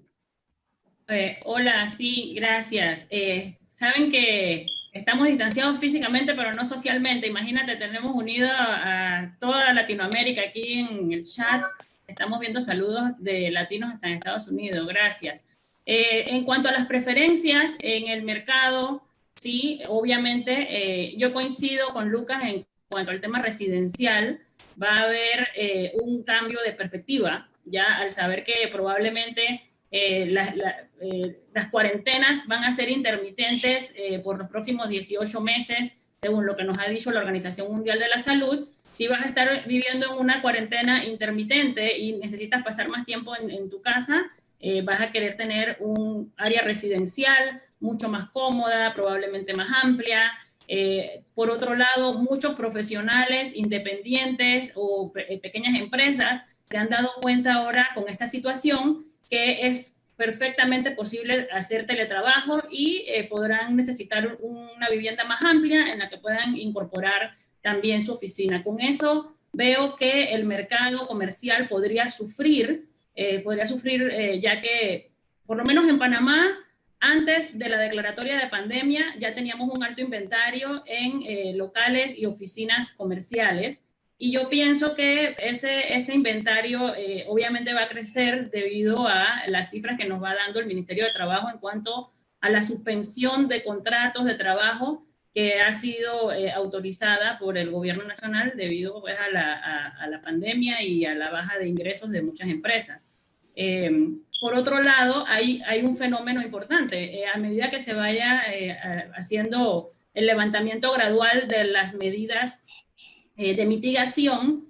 Hola, sí, gracias. Saben que estamos distanciados físicamente, pero no socialmente. Imagínate, tenemos unido a toda Latinoamérica aquí en el chat. Estamos viendo saludos de latinos hasta en Estados Unidos. Gracias. En cuanto a las preferencias en el mercado, sí, obviamente, yo coincido con Lucas en cuanto al tema residencial. Va a haber un cambio de perspectiva, ya al saber que probablemente las cuarentenas van a ser intermitentes por los próximos 18 meses, según lo que nos ha dicho la Organización Mundial de la Salud. Si vas a estar viviendo en una cuarentena intermitente y necesitas pasar más tiempo en tu casa, vas a querer tener un área residencial mucho más cómoda, probablemente más amplia. Por otro lado, muchos profesionales independientes o pequeñas empresas se han dado cuenta ahora con esta situación que es perfectamente posible hacer teletrabajo y podrán necesitar una vivienda más amplia en la que puedan incorporar también su oficina. Con eso veo que el mercado comercial podría sufrir, ya que por lo menos en Panamá, antes de la declaratoria de pandemia, ya teníamos un alto inventario en locales y oficinas comerciales. Y yo pienso que ese inventario obviamente va a crecer debido a las cifras que nos va dando el Ministerio de Trabajo en cuanto a la suspensión de contratos de trabajo que ha sido autorizada por el gobierno nacional debido pues, a la pandemia y a la baja de ingresos de muchas empresas. Por otro lado, hay un fenómeno importante. A medida que se vaya haciendo el levantamiento gradual de las medidas de mitigación,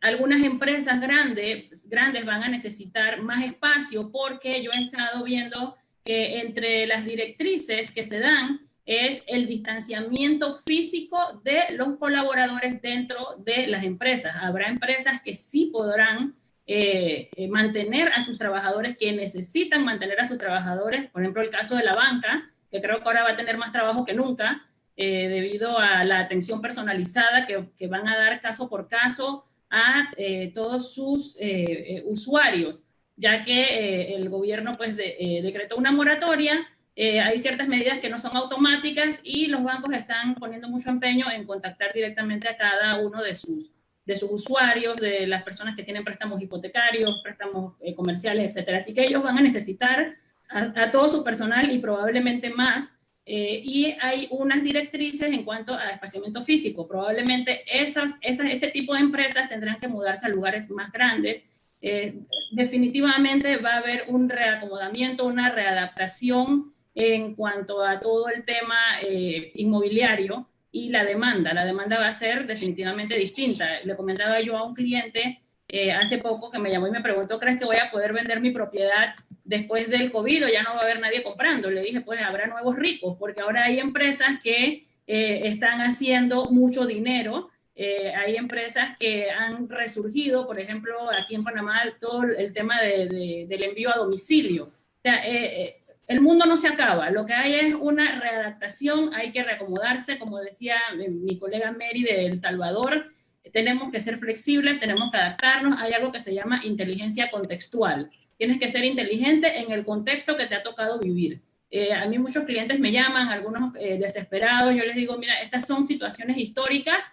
algunas empresas grandes van a necesitar más espacio porque yo he estado viendo que entre las directrices que se dan es el distanciamiento físico de los colaboradores dentro de las empresas. Habrá empresas que sí podrán mantener a sus trabajadores, que necesitan mantener a sus trabajadores, por ejemplo el caso de la banca, que creo que ahora va a tener más trabajo que nunca, debido a la atención personalizada que van a dar caso por caso a todos sus usuarios, ya que el gobierno pues, decretó una moratoria. Hay ciertas medidas que no son automáticas y los bancos están poniendo mucho empeño en contactar directamente a cada uno de sus usuarios, de las personas que tienen préstamos hipotecarios, préstamos comerciales, etc. Así que ellos van a necesitar a todo su personal y probablemente más. Y hay unas directrices en cuanto a espaciamiento físico. Probablemente ese tipo de empresas tendrán que mudarse a lugares más grandes. Definitivamente va a haber un reacomodamiento, una readaptación en cuanto a todo el tema inmobiliario y la demanda. La demanda va a ser definitivamente distinta. Le comentaba yo a un cliente hace poco que me llamó y me preguntó, ¿crees que voy a poder vender mi propiedad después del COVID o ya no va a haber nadie comprando? Le dije, pues habrá nuevos ricos, porque ahora hay empresas que están haciendo mucho dinero. Hay empresas que han resurgido, por ejemplo, aquí en Panamá, todo el tema del envío a domicilio. O sea, el mundo no se acaba, lo que hay es una readaptación, hay que reacomodarse, como decía mi colega Mary de El Salvador, tenemos que ser flexibles, tenemos que adaptarnos, hay algo que se llama inteligencia contextual. Tienes que ser inteligente en el contexto que te ha tocado vivir. A mí muchos clientes me llaman, algunos desesperados, yo les digo, mira, estas son situaciones históricas,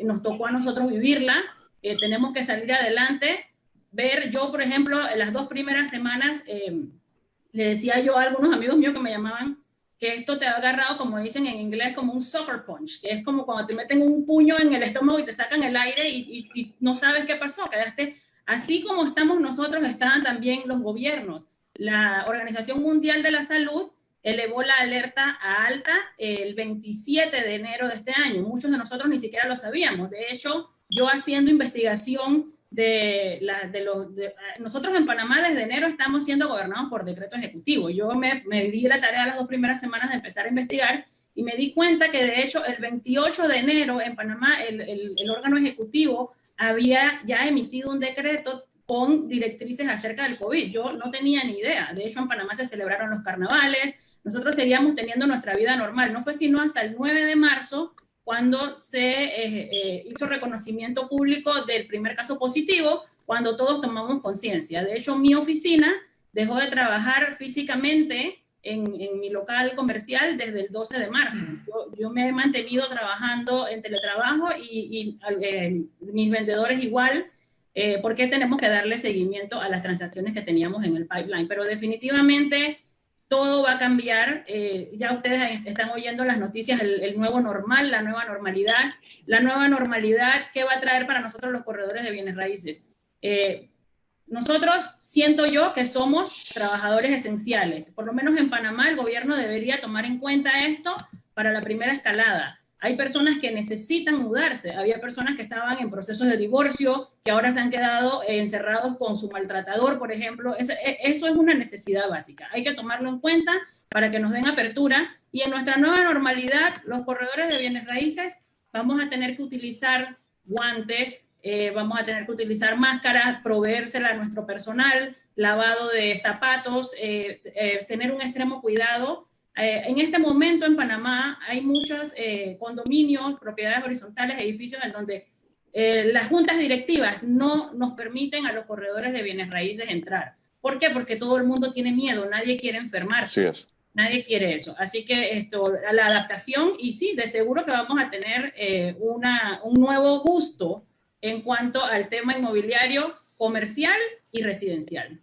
nos tocó a nosotros vivirla, tenemos que salir adelante, yo, por ejemplo, en las 2 primeras semanas, le decía yo a algunos amigos míos que me llamaban que esto te ha agarrado, como dicen en inglés, como un sucker punch, que es como cuando te meten un puño en el estómago y te sacan el aire y no sabes qué pasó, quedaste, así como estamos nosotros, estaban también los gobiernos. La Organización Mundial de la Salud elevó la alerta a alta el 27 de enero de este año. Muchos de nosotros ni siquiera lo sabíamos. De hecho, yo haciendo investigación nosotros en Panamá desde enero estamos siendo gobernados por decreto ejecutivo. Yo me di la tarea las 2 primeras semanas de empezar a investigar y me di cuenta que de hecho el 28 de enero en Panamá el órgano ejecutivo había ya emitido un decreto con directrices acerca del COVID. Yo no tenía ni idea. De hecho, en Panamá se celebraron los carnavales, nosotros seguíamos teniendo nuestra vida normal. No fue sino hasta el 9 de marzo cuando se hizo reconocimiento público del primer caso positivo, cuando todos tomamos conciencia. De hecho, mi oficina dejó de trabajar físicamente en mi local comercial desde el 12 de marzo. Yo me he mantenido trabajando en teletrabajo y mis vendedores igual, porque tenemos que darle seguimiento a las transacciones que teníamos en el pipeline. Pero definitivamente todo va a cambiar. Ya ustedes están oyendo las noticias, el nuevo normal, la nueva normalidad. La nueva normalidad, ¿qué va a traer para nosotros los corredores de bienes raíces? Nosotros, siento yo que somos trabajadores esenciales. Por lo menos en Panamá el gobierno debería tomar en cuenta esto para la primera escalada. Hay personas que necesitan mudarse, había personas que estaban en procesos de divorcio, que ahora se han quedado encerrados con su maltratador, por ejemplo. Eso es una necesidad básica. Hay que tomarlo en cuenta para que nos den apertura. Y en nuestra nueva normalidad, los corredores de bienes raíces vamos a tener que utilizar guantes, vamos a tener que utilizar máscaras, proveérsela a nuestro personal, lavado de zapatos, tener un extremo cuidado. En este momento en Panamá hay muchos condominios, propiedades horizontales, edificios en donde las juntas directivas no nos permiten a los corredores de bienes raíces entrar. ¿Por qué? Porque todo el mundo tiene miedo, nadie quiere enfermarse. Así es. Nadie quiere eso. Así que la adaptación, y sí, de seguro que vamos a tener un nuevo gusto en cuanto al tema inmobiliario, comercial y residencial.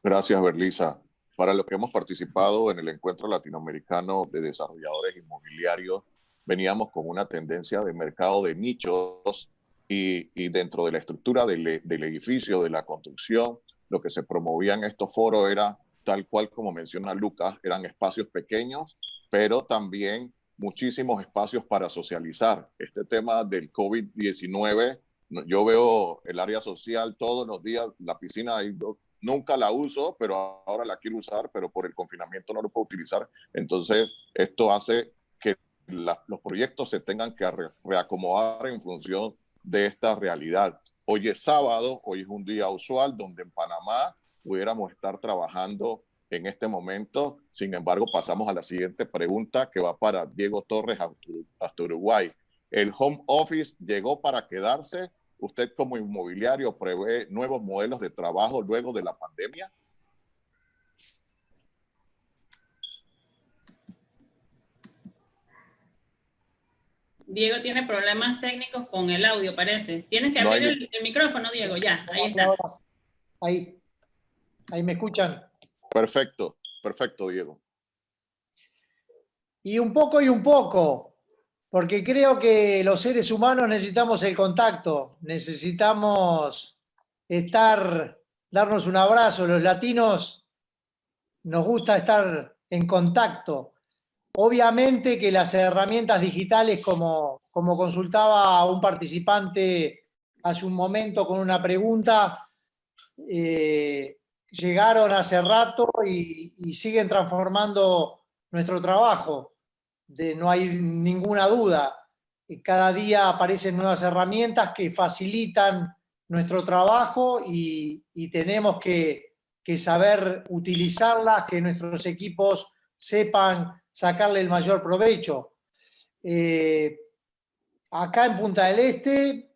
Gracias, Berlisa. Para los que hemos participado en el Encuentro Latinoamericano de Desarrolladores Inmobiliarios, veníamos con una tendencia de mercado de nichos y dentro de la estructura del edificio, de la construcción, lo que se promovía en estos foros era, tal cual como menciona Lucas, eran espacios pequeños, pero también muchísimos espacios para socializar. Este tema del COVID-19, yo veo el área social todos los días, la piscina hay nunca la uso, pero ahora la quiero usar, pero por el confinamiento no lo puedo utilizar. Entonces, esto hace que los proyectos se tengan que reacomodar en función de esta realidad. Hoy es sábado, hoy es un día usual donde en Panamá pudiéramos estar trabajando en este momento. Sin embargo, pasamos a la siguiente pregunta que va para Diego Torres hasta Uruguay. ¿El home office llegó para quedarse? ¿Usted como inmobiliario prevé nuevos modelos de trabajo luego de la pandemia? Diego tiene problemas técnicos con el audio, parece. Tienes que abrir el micrófono, Diego. Ya, ahí está. Ahí me escuchan. Perfecto, perfecto, Diego. Y un poco, porque creo que los seres humanos necesitamos el contacto, necesitamos darnos un abrazo. Los latinos nos gusta estar en contacto. Obviamente que las herramientas digitales, como consultaba un participante hace un momento con una pregunta, llegaron hace rato y siguen transformando nuestro trabajo. No hay ninguna duda. Cada día aparecen nuevas herramientas que facilitan nuestro trabajo y tenemos que que saber utilizarlas, que nuestros equipos sepan sacarle el mayor provecho. Acá en Punta del Este,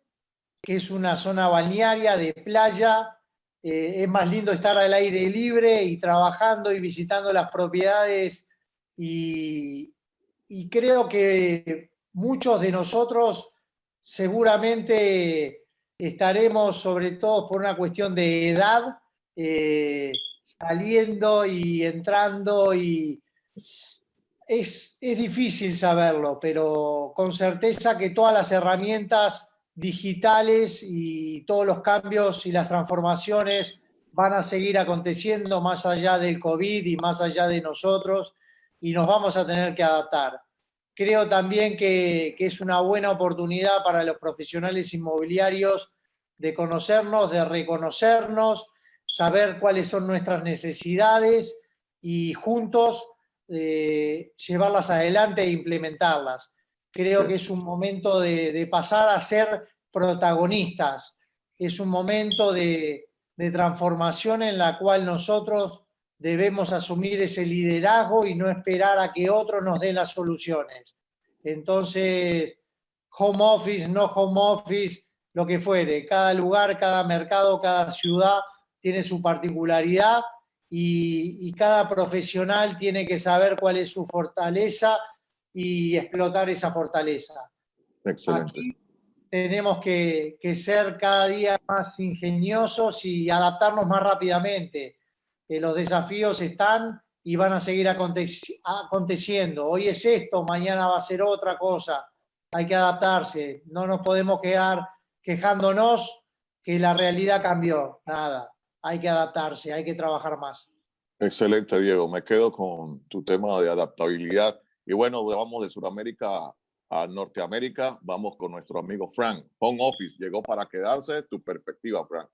que es una zona balnearia de playa, es más lindo estar al aire libre y trabajando y visitando las propiedades, y creo que muchos de nosotros seguramente estaremos, sobre todo por una cuestión de edad, saliendo y entrando, y es difícil saberlo, pero con certeza que todas las herramientas digitales y todos los cambios y las transformaciones van a seguir aconteciendo más allá del COVID y más allá de nosotros, y nos vamos a tener que adaptar. Creo también que es una buena oportunidad para los profesionales inmobiliarios de conocernos, de reconocernos, saber cuáles son nuestras necesidades y juntos llevarlas adelante e implementarlas. Creo que es un momento de pasar a ser protagonistas. Es un momento de transformación en la cual nosotros debemos asumir ese liderazgo y no esperar a que otros nos den las soluciones. Entonces, home office, no home office, lo que fuere, cada lugar, cada mercado, cada ciudad tiene su particularidad, y cada profesional tiene que saber cuál es su fortaleza y explotar esa fortaleza. Excelente. Aquí tenemos que ser cada día más ingeniosos y adaptarnos más rápidamente. Los desafíos están y van a seguir aconteciendo. Hoy es esto, mañana va a ser otra cosa. Hay que adaptarse. No nos podemos quedar quejándonos que la realidad cambió. Nada. Hay que adaptarse, hay que trabajar más. Excelente, Diego. Me quedo con tu tema de adaptabilidad. Y bueno, vamos de Sudamérica a Norteamérica. Vamos con nuestro amigo Frank. Home Office llegó para quedarse. Tu perspectiva, Frank.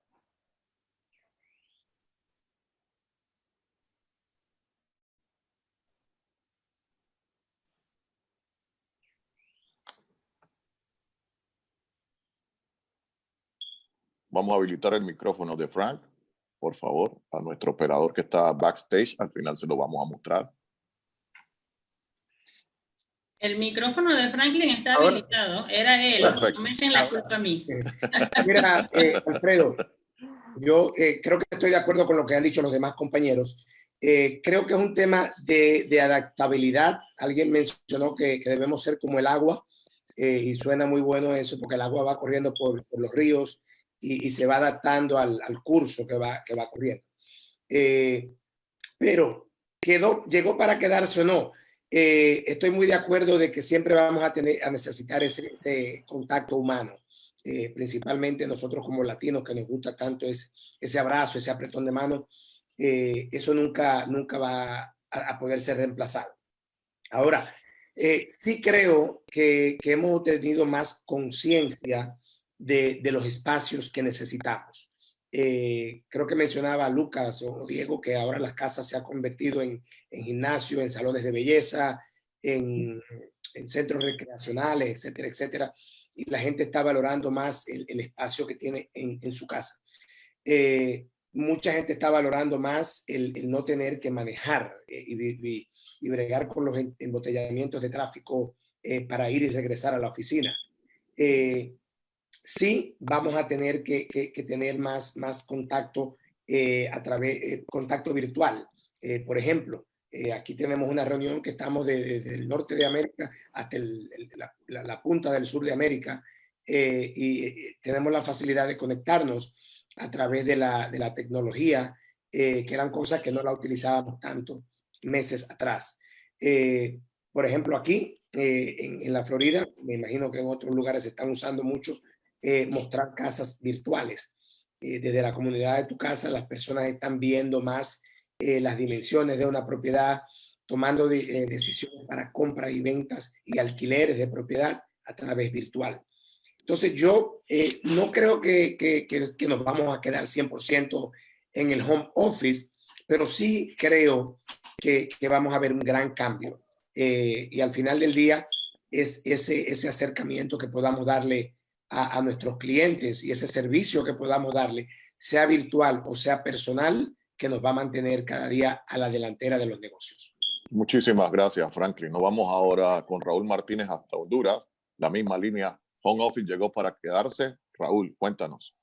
Vamos a habilitar el micrófono de Frank, por favor, a nuestro operador que está backstage. Al final se lo vamos a mostrar. El micrófono de Franklin está habilitado. Era él. Perfecto. No me echen la culpa a mí. Mira, Alfredo, yo creo que estoy de acuerdo con lo que han dicho los demás compañeros. Creo que es un tema de adaptabilidad. Alguien mencionó que debemos ser como el agua, y suena muy bueno eso, porque el agua va corriendo por los ríos y se va adaptando al curso que va corriendo. Pero llegó para quedarse o no. Estoy muy de acuerdo de que siempre vamos a necesitar ese contacto humano, principalmente nosotros como latinos, que nos gusta tanto ese abrazo, ese apretón de mano. Eso nunca va a poder ser reemplazado. Ahora, sí creo que hemos tenido más conciencia de los espacios que necesitamos. Creo que mencionaba Lucas o Diego que ahora las casas se han convertido en gimnasio, en salones de belleza, en centros recreacionales, etcétera, etcétera. Y la gente está valorando más el espacio que tiene en su casa. Mucha gente está valorando más el no tener que manejar y bregar con los embotellamientos de tráfico para ir y regresar a la oficina. Sí, vamos a tener que tener más contacto a través contacto virtual. Por ejemplo, aquí tenemos una reunión que estamos desde el norte de América hasta la punta del sur de América, y tenemos la facilidad de conectarnos a través de la tecnología, que eran cosas que no la utilizábamos tanto meses atrás. Por ejemplo, aquí en la Florida, me imagino que en otros lugares se están usando mucho mostrar casas virtuales. Desde la comunidad de tu casa, las personas están viendo más las dimensiones de una propiedad, tomando decisiones para compra y ventas y alquileres de propiedad a través virtual. Entonces yo no creo que nos vamos a quedar 100% en el home office, pero sí creo que vamos a ver un gran cambio. Y al final del día es ese acercamiento que podamos darle a nuestros clientes y ese servicio que podamos darle, sea virtual o sea personal, que nos va a mantener cada día a la delantera de los negocios. Muchísimas gracias, Franklin. Nos vamos ahora con Raúl Martínez hasta Honduras. La misma línea, Home Office llegó para quedarse. Raúl, cuéntanos.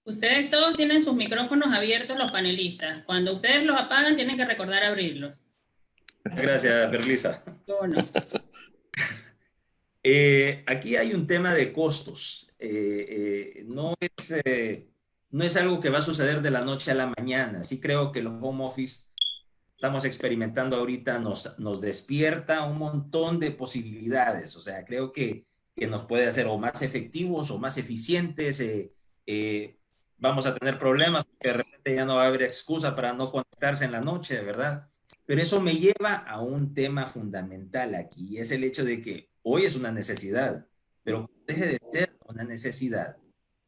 Ustedes todos tienen sus micrófonos abiertos, los panelistas. Cuando ustedes los apagan, tienen que recordar abrirlos. Gracias, Berlisa. Bueno. Aquí hay un tema de costos. No es algo que va a suceder de la noche a la mañana. Sí creo que los home office estamos experimentando ahorita nos despierta un montón de posibilidades. O sea, creo que nos puede hacer o más efectivos o más eficientes. Vamos a tener problemas porque de repente ya no va a haber excusa para no conectarse en la noche, ¿verdad? Pero eso me lleva a un tema fundamental aquí, y es el hecho de que hoy es una necesidad, pero deje de ser una necesidad.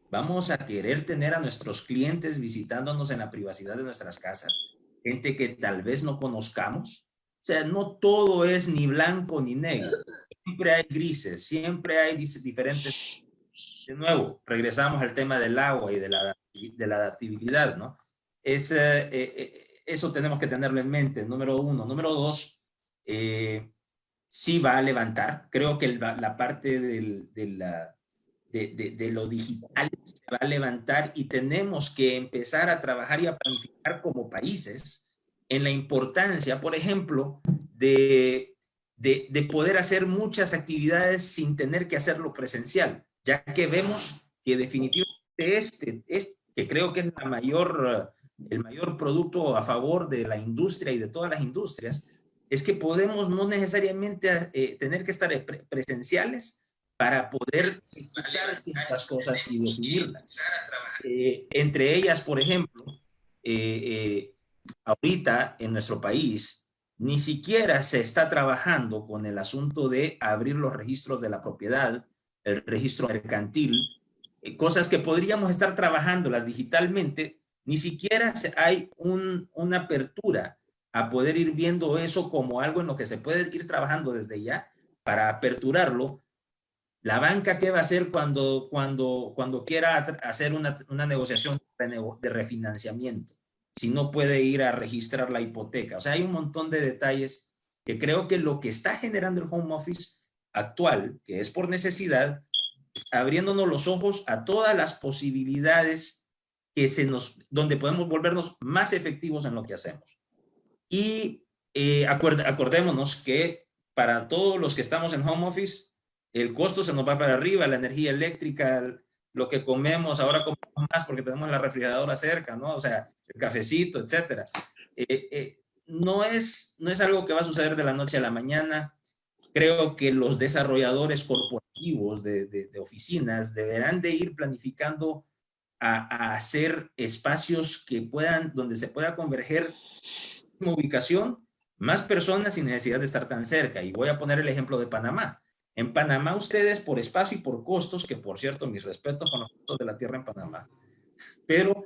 Vamos a querer tener a nuestros clientes visitándonos en la privacidad de nuestras casas, gente que tal vez no conozcamos. O sea, no todo es ni blanco ni negro. Siempre hay grises, siempre hay diferentes. De nuevo, regresamos al tema del agua y de la adaptabilidad, ¿no? Eso tenemos que tenerlo en mente, número uno. Número dos, sí va a levantar. Creo que la parte de lo digital se va a levantar, y tenemos que empezar a trabajar y a planificar como países en la importancia, por ejemplo, de poder hacer muchas actividades sin tener que hacerlo presencial, ya que vemos que definitivamente que creo que es el mayor producto a favor de la industria y de todas las industrias, es que podemos no necesariamente tener que estar presenciales para poder explicar ciertas cosas y definirlas. Entre ellas, por ejemplo, ahorita en nuestro país ni siquiera se está trabajando con el asunto de abrir los registros de la propiedad, el registro mercantil, cosas que podríamos estar trabajándolas digitalmente. Ni siquiera hay una apertura a poder ir viendo eso como algo en lo que se puede ir trabajando desde ya para aperturarlo. La banca, ¿qué va a hacer cuando quiera hacer una negociación de refinanciamiento? Si no puede ir a registrar la hipoteca. O sea, hay un montón de detalles que creo que lo que está generando el home office actual, que es por necesidad, abriéndonos los ojos a todas las posibilidades donde podemos volvernos más efectivos en lo que hacemos. Y acordémonos que para todos los que estamos en home office, el costo se nos va para arriba, la energía eléctrica, lo que comemos, ahora comemos más porque tenemos la refrigeradora cerca, ¿no? O sea, el cafecito, etcétera. No es algo que va a suceder de la noche a la mañana. Creo que los desarrolladores corporativos de oficinas deberán de ir planificando a hacer espacios donde se pueda converger en ubicación más personas sin necesidad de estar tan cerca. Y voy a poner el ejemplo de Panamá. En Panamá, ustedes, por espacio y por costos, que por cierto, mis respetos con los costos de la tierra en Panamá, pero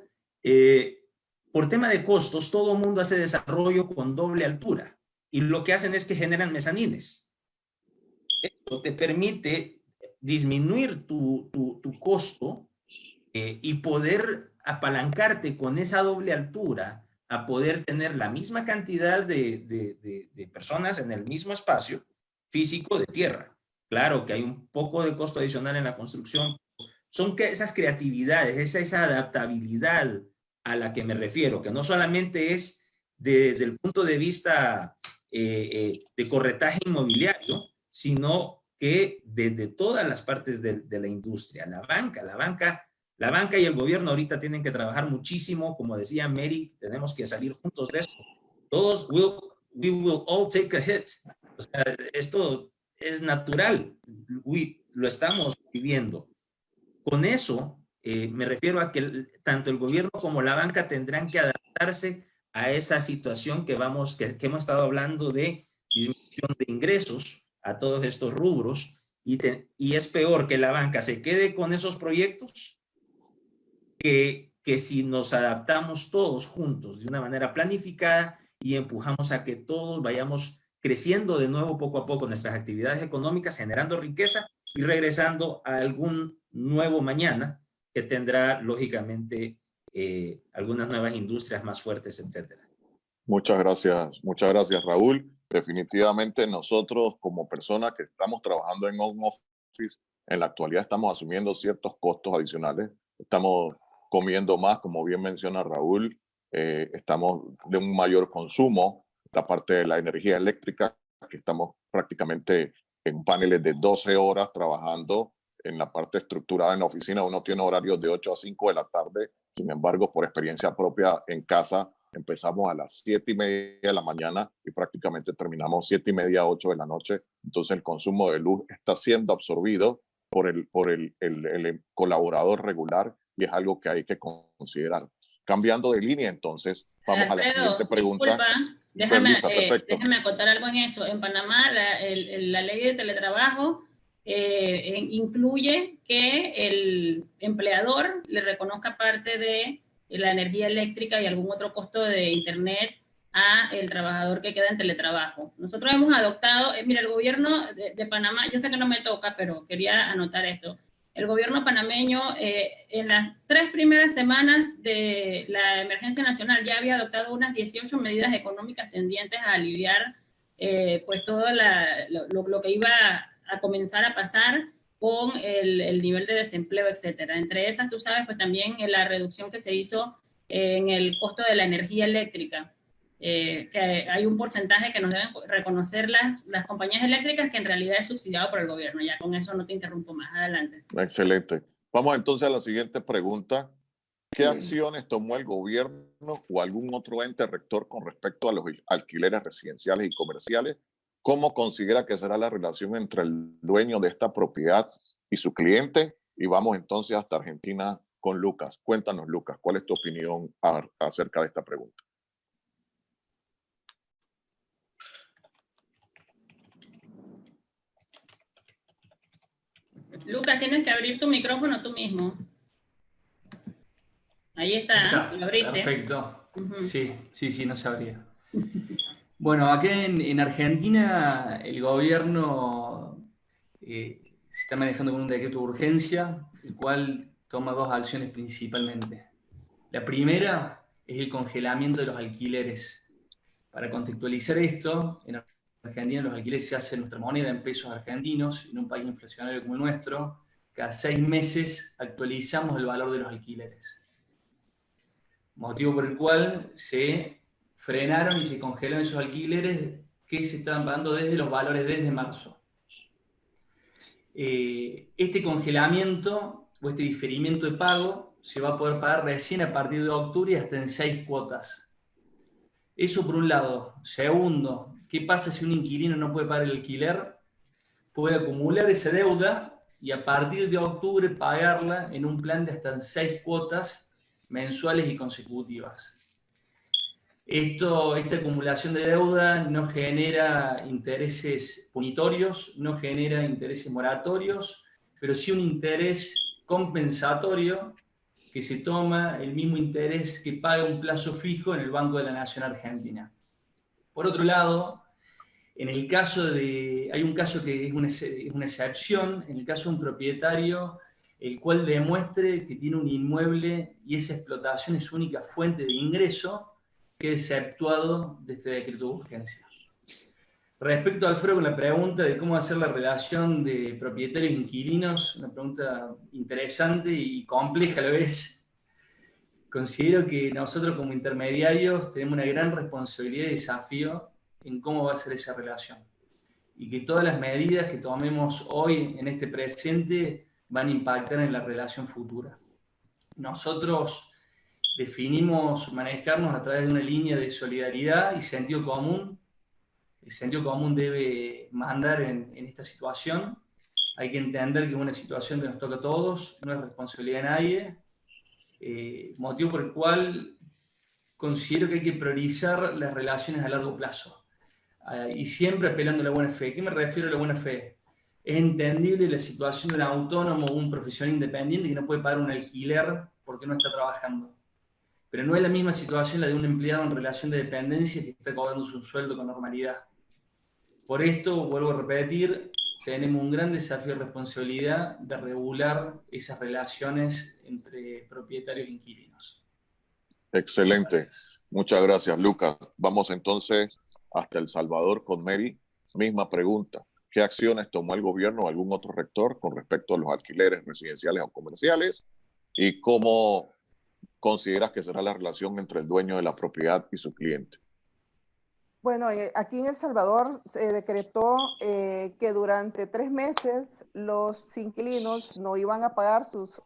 por tema de costos, todo el mundo hace desarrollo con doble altura, y lo que hacen es que generan mezanines. Esto te permite disminuir tu costo y poder apalancarte con esa doble altura a poder tener la misma cantidad de personas en el mismo espacio físico de tierra. Claro que hay un poco de costo adicional en la construcción. Son esas creatividades, esa adaptabilidad a la que me refiero, que no solamente es desde el punto de vista de corretaje inmobiliario, sino que desde todas las partes de la industria. La banca y el gobierno ahorita tienen que trabajar muchísimo. Como decía Mary, tenemos que salir juntos de esto. Todos we will all take a hit. O sea, esto es natural, lo estamos viviendo. Con eso me refiero a que tanto el gobierno como la banca tendrán que adaptarse a esa situación que hemos estado hablando de disminución de ingresos a todos estos rubros, y es peor que la banca se quede con esos proyectos que que si nos adaptamos todos juntos de una manera planificada y empujamos a que todos vayamos creciendo de nuevo poco a poco nuestras actividades económicas, generando riqueza y regresando a algún nuevo mañana que tendrá, lógicamente, algunas nuevas industrias más fuertes, etcétera. Muchas gracias, Raúl. Definitivamente nosotros como personas que estamos trabajando en home office, en la actualidad estamos asumiendo ciertos costos adicionales. Estamos comiendo más, como bien menciona Raúl, estamos de un mayor consumo, la parte de la energía eléctrica, que estamos prácticamente en paneles de 12 horas trabajando en la parte estructurada en la oficina. Uno tiene horarios de 8 a 5 de la tarde, sin embargo, por experiencia propia en casa, empezamos a las 7:30 de la mañana y prácticamente terminamos 7:30, 8 de la noche. Entonces el consumo de luz está siendo absorbido por el colaborador regular y es algo que hay que considerar. Cambiando de línea, entonces, vamos a la siguiente pregunta. Disculpa, déjame acotar algo en eso. En Panamá, la ley de teletrabajo incluye que el empleador le reconozca parte de la energía eléctrica y algún otro costo de internet a el trabajador que queda en teletrabajo. Nosotros hemos adoptado, mira, el gobierno de Panamá, yo sé que no me toca, pero quería anotar esto. El gobierno panameño en las 3 primeras semanas de la emergencia nacional ya había adoptado unas 18 medidas económicas tendientes a aliviar pues todo lo que iba a comenzar a pasar con el nivel de desempleo, etcétera. Entre esas, tú sabes, pues también la reducción que se hizo en el costo de la energía eléctrica, que hay un porcentaje que nos deben reconocer las compañías eléctricas que en realidad es subsidiado por el gobierno. Ya con eso no te interrumpo más. Adelante. Excelente. Vamos entonces a la siguiente pregunta. ¿Qué acciones tomó el gobierno o algún otro ente rector con respecto a los alquileres residenciales y comerciales? ¿Cómo considera que será la relación entre el dueño de esta propiedad y su cliente? Y vamos entonces hasta Argentina con Lucas. Cuéntanos, Lucas, ¿cuál es tu opinión acerca de esta pregunta? Lucas, tienes que abrir tu micrófono tú mismo. Ahí está, lo abriste. Perfecto. Sí, no se abría. Bueno, acá en Argentina el gobierno se está manejando con un decreto de urgencia, el cual toma 2 acciones principalmente. La primera es el congelamiento de los alquileres. Para contextualizar esto, en Argentina los alquileres se hacen en nuestra moneda en pesos argentinos, en un país inflacionario como el nuestro. Cada 6 meses actualizamos el valor de los alquileres. Motivo por el cual se frenaron y se congelaron esos alquileres que se estaban pagando desde los valores desde marzo. Este congelamiento o este diferimiento de pago se va a poder pagar recién a partir de octubre y hasta en 6 cuotas. Eso por un lado. Segundo, ¿qué pasa si un inquilino no puede pagar el alquiler? Puede acumular esa deuda y a partir de octubre pagarla en un plan de hasta en 6 cuotas mensuales y consecutivas. Esta acumulación de deuda no genera intereses punitorios, no genera intereses moratorios, pero sí un interés compensatorio que se toma el mismo interés que paga un plazo fijo en el Banco de la Nación Argentina. Por otro lado, hay un caso que es una excepción, en el caso de un propietario el cual demuestre que tiene un inmueble y esa explotación es su única fuente de ingreso, quede exceptuado de este decreto de urgencia. Respecto, Alfredo, con la pregunta de cómo hacer la relación de propietarios e inquilinos, una pregunta interesante y compleja a la vez. Considero que nosotros como intermediarios tenemos una gran responsabilidad y desafío en cómo va a ser esa relación. Y que todas las medidas que tomemos hoy en este presente van a impactar en la relación futura. Nosotros definimos manejarnos a través de una línea de solidaridad y sentido común. El sentido común debe mandar en esta situación. Hay que entender que es una situación que nos toca a todos, no es responsabilidad de nadie, motivo por el cual considero que hay que priorizar las relaciones a largo plazo y siempre apelando a la buena fe. ¿Qué me refiero a la buena fe? Es entendible la situación de un autónomo o un profesional independiente que no puede pagar un alquiler porque no está trabajando. pero no es la misma situación la de un empleado en relación de dependencia que está cobrando su sueldo con normalidad. Por esto, vuelvo a repetir, tenemos un gran desafío de responsabilidad de regular esas relaciones entre propietarios e inquilinos. Excelente. Muchas gracias, Lucas. Vamos entonces hasta El Salvador con Mary. Misma pregunta. ¿Qué acciones tomó el gobierno o algún otro rector con respecto a los alquileres residenciales o comerciales? ¿Y cómo consideras que será la relación entre el dueño de la propiedad y su cliente? Bueno, aquí en El Salvador se decretó que durante 3 meses los inquilinos no iban a pagar sus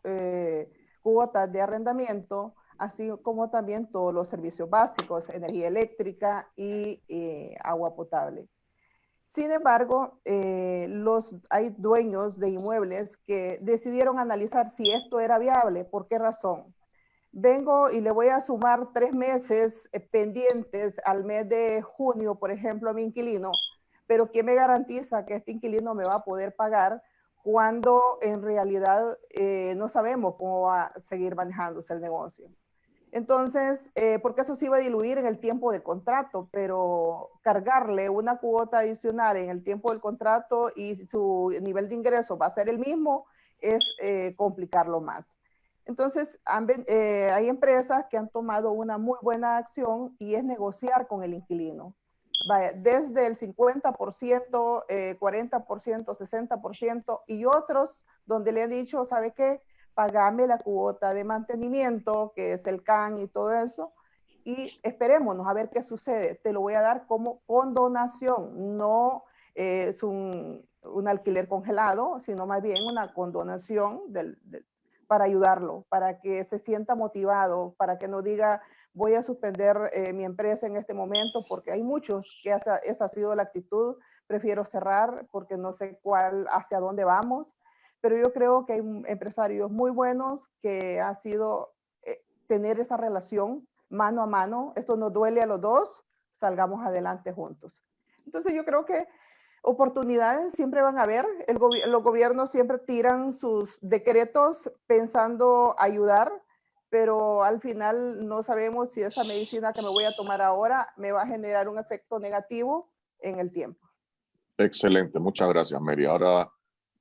cuotas de arrendamiento, así como también todos los servicios básicos, energía eléctrica y agua potable. Sin embargo, hay dueños de inmuebles que decidieron analizar si esto era viable. ¿Por qué razón? Vengo y le voy a sumar 3 meses pendientes al mes de junio, por ejemplo, a mi inquilino, pero ¿quién me garantiza que este inquilino me va a poder pagar cuando en realidad no sabemos cómo va a seguir manejándose el negocio? Entonces, porque eso se iba a diluir en el tiempo del contrato, pero cargarle una cuota adicional en el tiempo del contrato y su nivel de ingreso va a ser el mismo, es complicarlo más. Entonces, hay empresas que han tomado una muy buena acción y es negociar con el inquilino. Vaya, desde el 50%, 40%, 60% y otros donde le han dicho, ¿sabe qué? Pagame la cuota de mantenimiento, que es el CAN y todo eso, y esperémonos a ver qué sucede. Te lo voy a dar como condonación, no es un alquiler congelado, sino más bien una condonación para ayudarlo, para que se sienta motivado, para que no diga voy a suspender mi empresa en este momento, porque hay muchos que esa ha sido la actitud, prefiero cerrar porque no sé hacia dónde vamos. Pero yo creo que hay empresarios muy buenos que ha sido tener esa relación mano a mano. Esto nos duele a los dos, salgamos adelante juntos. Entonces yo creo que oportunidades siempre van a haber. Los gobiernos siempre tiran sus decretos pensando ayudar, pero al final no sabemos si esa medicina que me voy a tomar ahora me va a generar un efecto negativo en el tiempo. Excelente. Muchas gracias, Mary. Ahora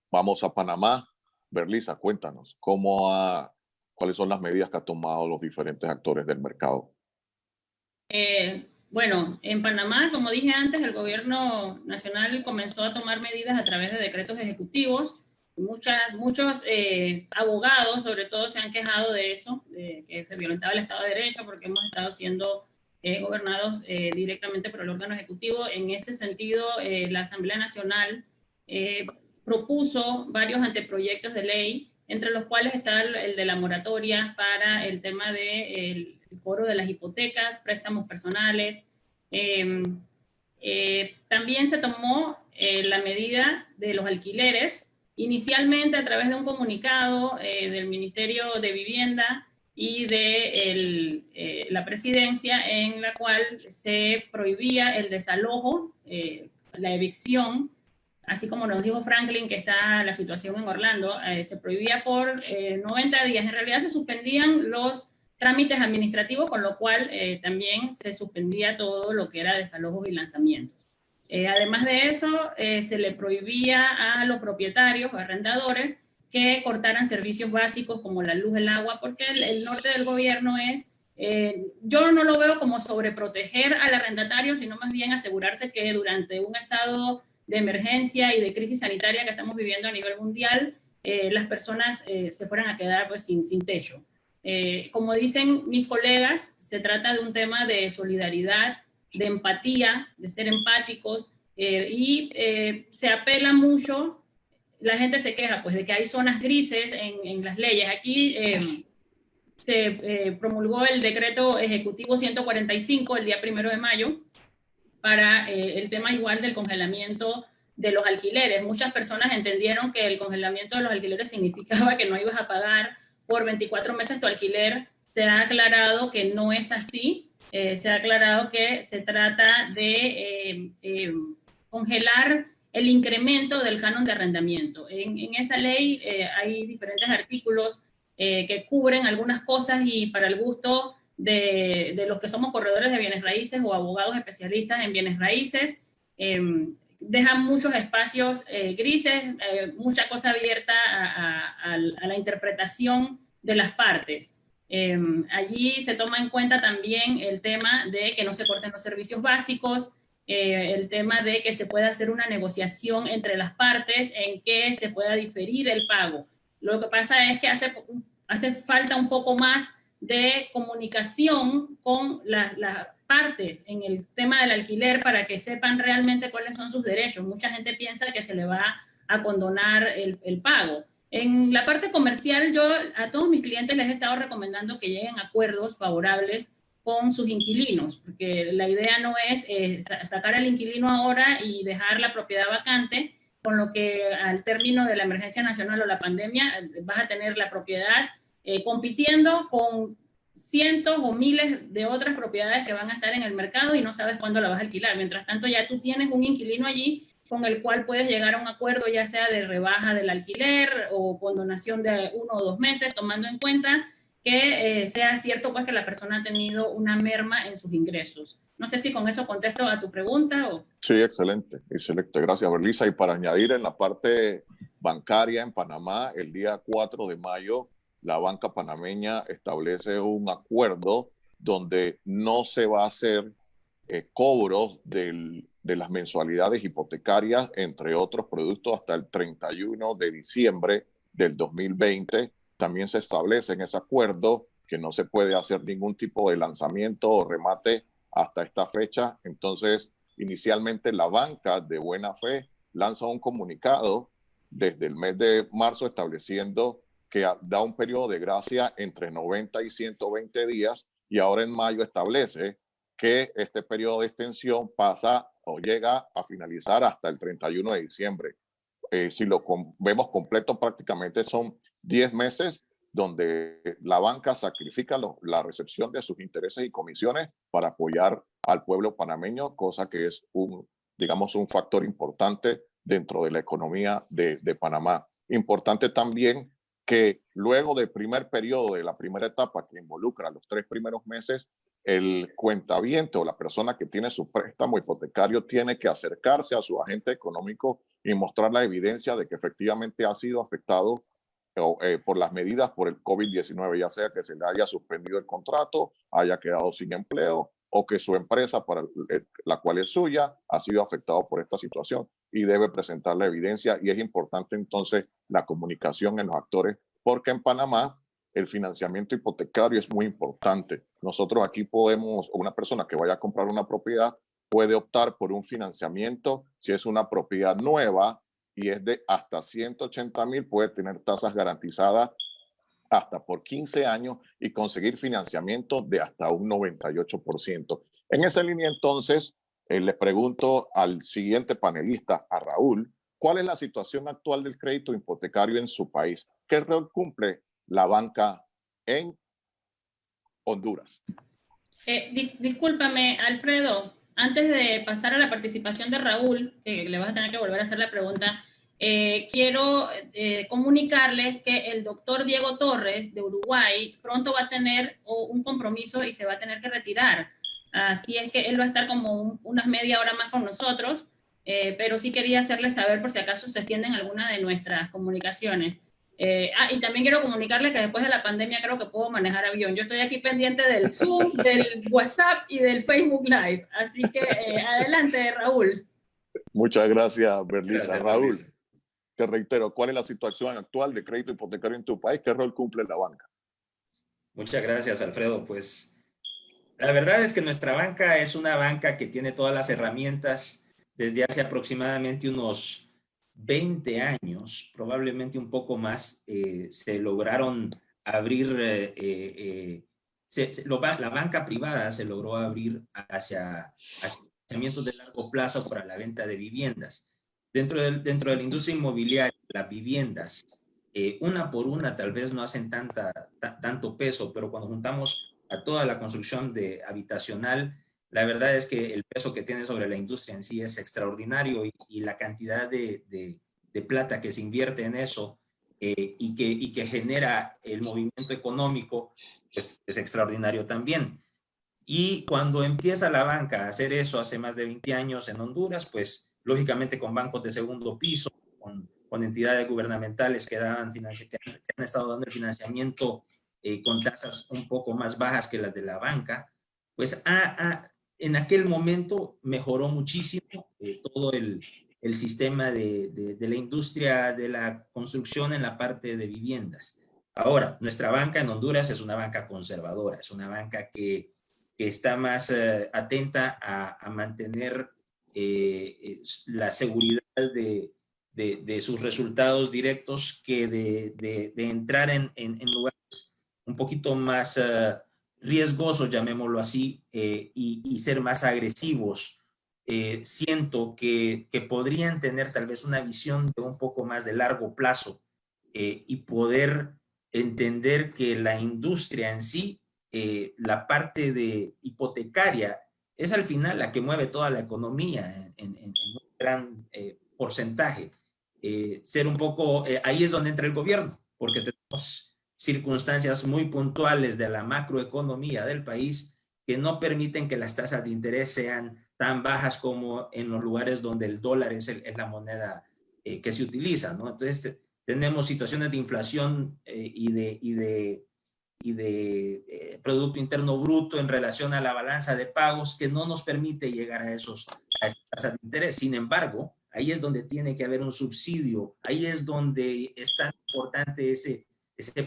vamos a Panamá. Berlisa, cuéntanos, ¿cuáles son las medidas que han tomado los diferentes actores del mercado? Bueno, en Panamá, como dije antes, el gobierno nacional comenzó a tomar medidas a través de decretos ejecutivos. Muchos abogados, sobre todo, se han quejado de eso, de que se violentaba el Estado de Derecho, porque hemos estado siendo gobernados directamente por el órgano ejecutivo. En ese sentido, la Asamblea Nacional propuso varios anteproyectos de ley, entre los cuales está el de la moratoria para el tema del cobro de las hipotecas, préstamos personales. También se tomó la medida de los alquileres, inicialmente a través de un comunicado del Ministerio de Vivienda y de la Presidencia, en la cual se prohibía el desalojo, la evicción, así como nos dijo Franklin que está la situación en Orlando, se prohibía por 90 días. En realidad se suspendían los trámites administrativos, con lo cual también se suspendía todo lo que era desalojos y lanzamientos. Además de eso, se le prohibía a los propietarios o arrendadores que cortaran servicios básicos como la luz, el agua, porque el norte del gobierno es, yo no lo veo como sobreproteger al arrendatario, sino más bien asegurarse que durante un estado de emergencia y de crisis sanitaria que estamos viviendo a nivel mundial, las personas se fueran a quedar pues sin techo. Como dicen mis colegas, se trata de un tema de solidaridad, de empatía, de ser empáticos, y se apela mucho, la gente se queja pues de que hay zonas grises en las leyes. Aquí se promulgó el decreto ejecutivo 145 el día 1 de mayo, para el tema igual del congelamiento de los alquileres. Muchas personas entendieron que el congelamiento de los alquileres significaba que no ibas a pagar por 24 meses tu alquiler. Se ha aclarado que no es así. Se ha aclarado que se trata de congelar el incremento del canon de arrendamiento. En esa ley hay diferentes artículos que cubren algunas cosas y para el gusto de los que somos corredores de bienes raíces o abogados especialistas en bienes raíces. Dejan muchos espacios grises, mucha cosa abierta a la interpretación de las partes. Allí se toma en cuenta también el tema de que no se corten los servicios básicos, el tema de que se pueda hacer una negociación entre las partes en que se pueda diferir el pago. Lo que pasa es que hace falta un poco más de comunicación con las partes en el tema del alquiler para que sepan realmente cuáles son sus derechos. Mucha gente piensa que se le va a condonar el pago. En la parte comercial, yo a todos mis clientes les he estado recomendando que lleguen a acuerdos favorables con sus inquilinos, porque la idea no es sacar al inquilino ahora y dejar la propiedad vacante, con lo que al término de la emergencia nacional o la pandemia vas a tener la propiedad compitiendo con cientos o miles de otras propiedades que van a estar en el mercado y no sabes cuándo la vas a alquilar. Mientras tanto, ya tú tienes un inquilino allí con el cual puedes llegar a un acuerdo, ya sea de rebaja del alquiler o condonación de 1 o 2 meses, tomando en cuenta que sea cierto pues que la persona ha tenido una merma en sus ingresos. No sé si con eso contesto a tu pregunta. Sí, excelente, excelente. Gracias, Berlisa. Y para añadir, en la parte bancaria en Panamá, el día 4 de mayo, la banca panameña establece un acuerdo donde no se va a hacer cobros de las mensualidades hipotecarias, entre otros productos, hasta el 31 de diciembre del 2020. También se establece en ese acuerdo que no se puede hacer ningún tipo de lanzamiento o remate hasta esta fecha. Entonces, inicialmente la banca de buena fe lanza un comunicado desde el mes de marzo estableciendo que da un periodo de gracia entre 90 y 120 días, y ahora en mayo establece que este periodo de extensión pasa o llega a finalizar hasta el 31 de diciembre. Si lo vemos completo, prácticamente son 10 meses donde la banca sacrifica la recepción de sus intereses y comisiones para apoyar al pueblo panameño, cosa que es un factor importante dentro de la economía de Panamá. Importante también que luego del primer periodo de la primera etapa, que involucra los 3 primeros meses, el cuentaviente o la persona que tiene su préstamo hipotecario tiene que acercarse a su agente económico y mostrar la evidencia de que efectivamente ha sido afectado por las medidas por el COVID-19, ya sea que se le haya suspendido el contrato, haya quedado sin empleo o que su empresa, para la cual es suya, ha sido afectado por esta situación y debe presentar la evidencia. Y es importante entonces la comunicación en los actores, porque en Panamá el financiamiento hipotecario es muy importante. Nosotros aquí una persona que vaya a comprar una propiedad puede optar por un financiamiento si es una propiedad nueva y es de hasta 180,000, puede tener tasas garantizadas hasta por 15 años y conseguir financiamiento de hasta un 98%. En esa línea, entonces, le pregunto al siguiente panelista, a Raúl, ¿cuál es la situación actual del crédito hipotecario en su país? ¿Qué rol cumple la banca en Honduras? Discúlpame, Alfredo, antes de pasar a la participación de Raúl, que le vas a tener que volver a hacer la pregunta, quiero comunicarles que el doctor Diego Torres de Uruguay pronto va a tener un compromiso y se va a tener que retirar. Así es que él va a estar como unas media hora más con nosotros, pero sí quería hacerles saber por si acaso se extienden alguna de nuestras comunicaciones. Y también quiero comunicarles que después de la pandemia creo que puedo manejar avión. Yo estoy aquí pendiente del Zoom, del WhatsApp y del Facebook Live. Así que adelante, Raúl. Muchas gracias, Berlisa. Gracias, Raúl, Berlisa. te reitero, ¿cuál es la situación actual de crédito hipotecario en tu país? ¿Qué rol cumple la banca? Muchas gracias, Alfredo. Pues la verdad es que nuestra banca es una banca que tiene todas las herramientas desde hace aproximadamente unos 20 años, probablemente un poco más. Se lograron abrir, la banca privada se logró abrir hacia financiamientos de largo plazo para la venta de viviendas. Dentro de la industria inmobiliaria, las viviendas, una por una tal vez no hacen tanto peso, pero cuando juntamos a toda la construcción habitacional, la verdad es que el peso que tiene sobre la industria en sí es extraordinario y la cantidad de plata que se invierte en eso y que genera el movimiento económico es extraordinario también. Y cuando empieza la banca a hacer eso hace más de 20 años en Honduras, pues lógicamente con bancos de segundo piso, con entidades gubernamentales que han estado dando el financiamiento con tasas un poco más bajas que las de la banca, pues en aquel momento mejoró muchísimo todo el sistema de la industria de la construcción en la parte de viviendas. Ahora, nuestra banca en Honduras es una banca conservadora, es una banca que está más atenta a mantener la seguridad de sus resultados directos que de entrar en lugares un poquito más riesgosos, llamémoslo así, y ser más agresivos. Siento que podrían tener tal vez una visión de un poco más de largo plazo y poder entender que la industria en sí, la parte de hipotecaria, es al final la que mueve toda la economía en un gran porcentaje. Ser un poco, ahí es donde entra el gobierno, porque tenemos circunstancias muy puntuales de la macroeconomía del país que no permiten que las tasas de interés sean tan bajas como en los lugares donde el dólar es la moneda que se utiliza, ¿no? Entonces tenemos situaciones de inflación y de Producto Interno Bruto en relación a la balanza de pagos que no nos permite llegar a esas tasas de interés. Sin embargo, ahí es donde tiene que haber un subsidio, ahí es donde es tan importante ese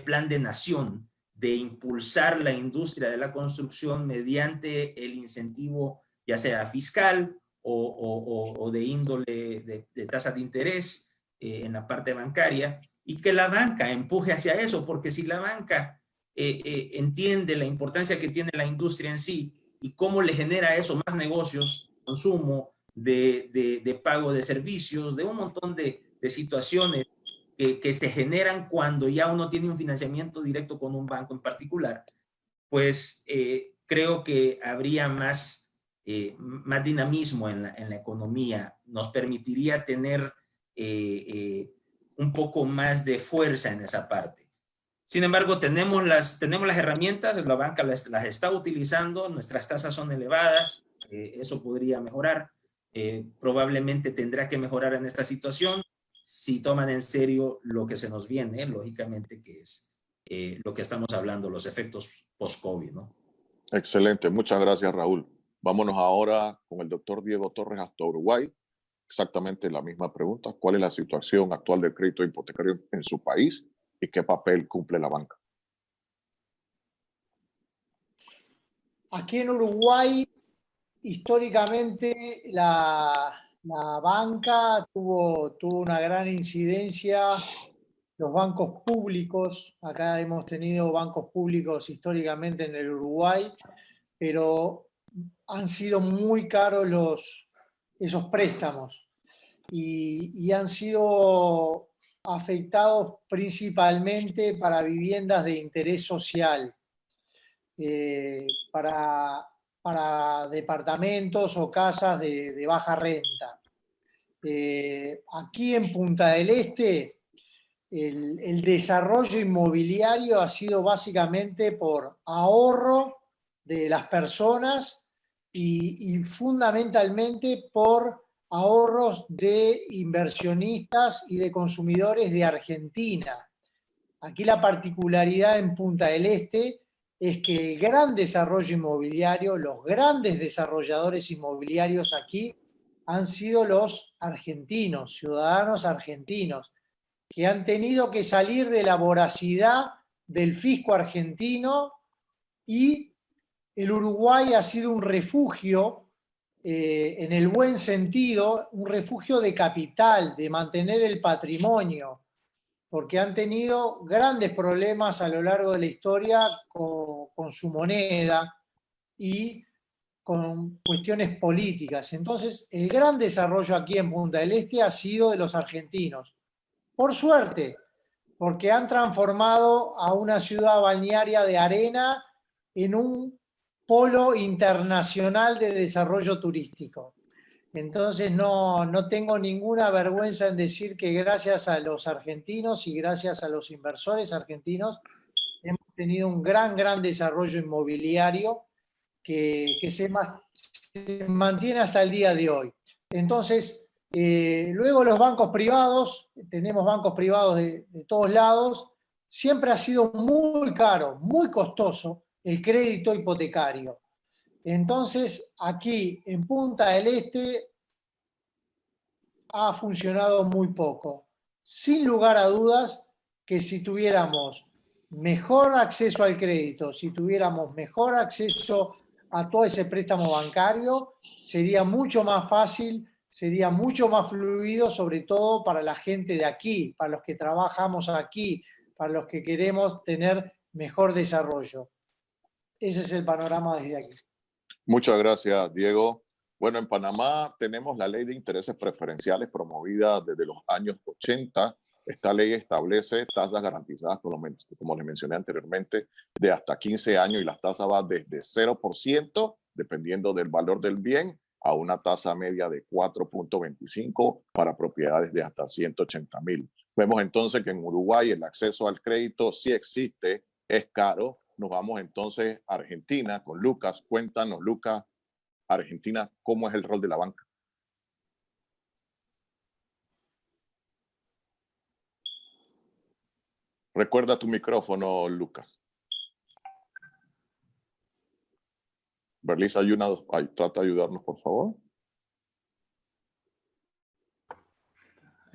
plan de nación de impulsar la industria de la construcción mediante el incentivo, ya sea fiscal o de índole de tasas de interés en la parte bancaria, y que la banca empuje hacia eso, porque si la banca entiende la importancia que tiene la industria en sí y cómo le genera eso más negocios, consumo, de pago de servicios, de un montón de situaciones que se generan cuando ya uno tiene un financiamiento directo con un banco en particular, pues creo que habría más dinamismo en la economía, nos permitiría tener un poco más de fuerza en esa parte. Sin embargo, tenemos las herramientas, la banca las está utilizando, nuestras tasas son elevadas, eso podría mejorar, probablemente tendrá que mejorar en esta situación si toman en serio lo que se nos viene, lógicamente, que es lo que estamos hablando, los efectos post-COVID, ¿no? Excelente, muchas gracias, Raúl. Vámonos ahora con el doctor Diego Torres hasta Uruguay. Exactamente la misma pregunta. ¿Cuál es la situación actual del crédito hipotecario en su país y qué papel cumple la banca? Aquí en Uruguay, históricamente, la banca tuvo una gran incidencia. Los bancos públicos, acá hemos tenido bancos públicos históricamente en el Uruguay, pero han sido muy caros esos préstamos y han sido afectados principalmente para viviendas de interés social, para departamentos o casas de baja renta. Aquí en Punta del Este, el desarrollo inmobiliario ha sido básicamente por ahorro de las personas y fundamentalmente por ahorros de inversionistas y de consumidores de Argentina. Aquí la particularidad en Punta del Este es que el gran desarrollo inmobiliario, los grandes desarrolladores inmobiliarios aquí han sido los argentinos, ciudadanos argentinos, que han tenido que salir de la voracidad del fisco argentino, y el Uruguay ha sido un refugio, en el buen sentido, un refugio de capital, de mantener el patrimonio, porque han tenido grandes problemas a lo largo de la historia con su moneda y con cuestiones políticas. Entonces, el gran desarrollo aquí en Punta del Este ha sido de los argentinos. Por suerte, porque han transformado a una ciudad balnearia de arena en un polo internacional de desarrollo turístico. Entonces no tengo ninguna vergüenza en decir que gracias a los argentinos y gracias a los inversores argentinos hemos tenido un gran desarrollo inmobiliario que se mantiene hasta el día de hoy. Entonces, luego los bancos privados, tenemos bancos privados de todos lados, siempre ha sido muy caro, muy costoso el crédito hipotecario. Entonces, aquí en Punta del Este ha funcionado muy poco. Sin lugar a dudas que si tuviéramos mejor acceso al crédito, si tuviéramos mejor acceso a todo ese préstamo bancario, sería mucho más fácil, sería mucho más fluido, sobre todo para la gente de aquí, para los que trabajamos aquí, para los que queremos tener mejor desarrollo. Ese es el panorama desde aquí. Muchas gracias, Diego. Bueno, en Panamá tenemos la ley de intereses preferenciales promovida desde los años 80. Esta ley establece tasas garantizadas, como les mencioné anteriormente, de hasta 15 años y las tasas van desde 0%, dependiendo del valor del bien, a una tasa media de 4.25 para propiedades de hasta 180,000. Vemos entonces que en Uruguay el acceso al crédito sí existe, es caro. Nos vamos entonces a Argentina con Lucas. Cuéntanos, Lucas, Argentina, ¿cómo es el rol de la banca? Recuerda tu micrófono, Lucas. Berlisa, trata de ayudarnos, por favor.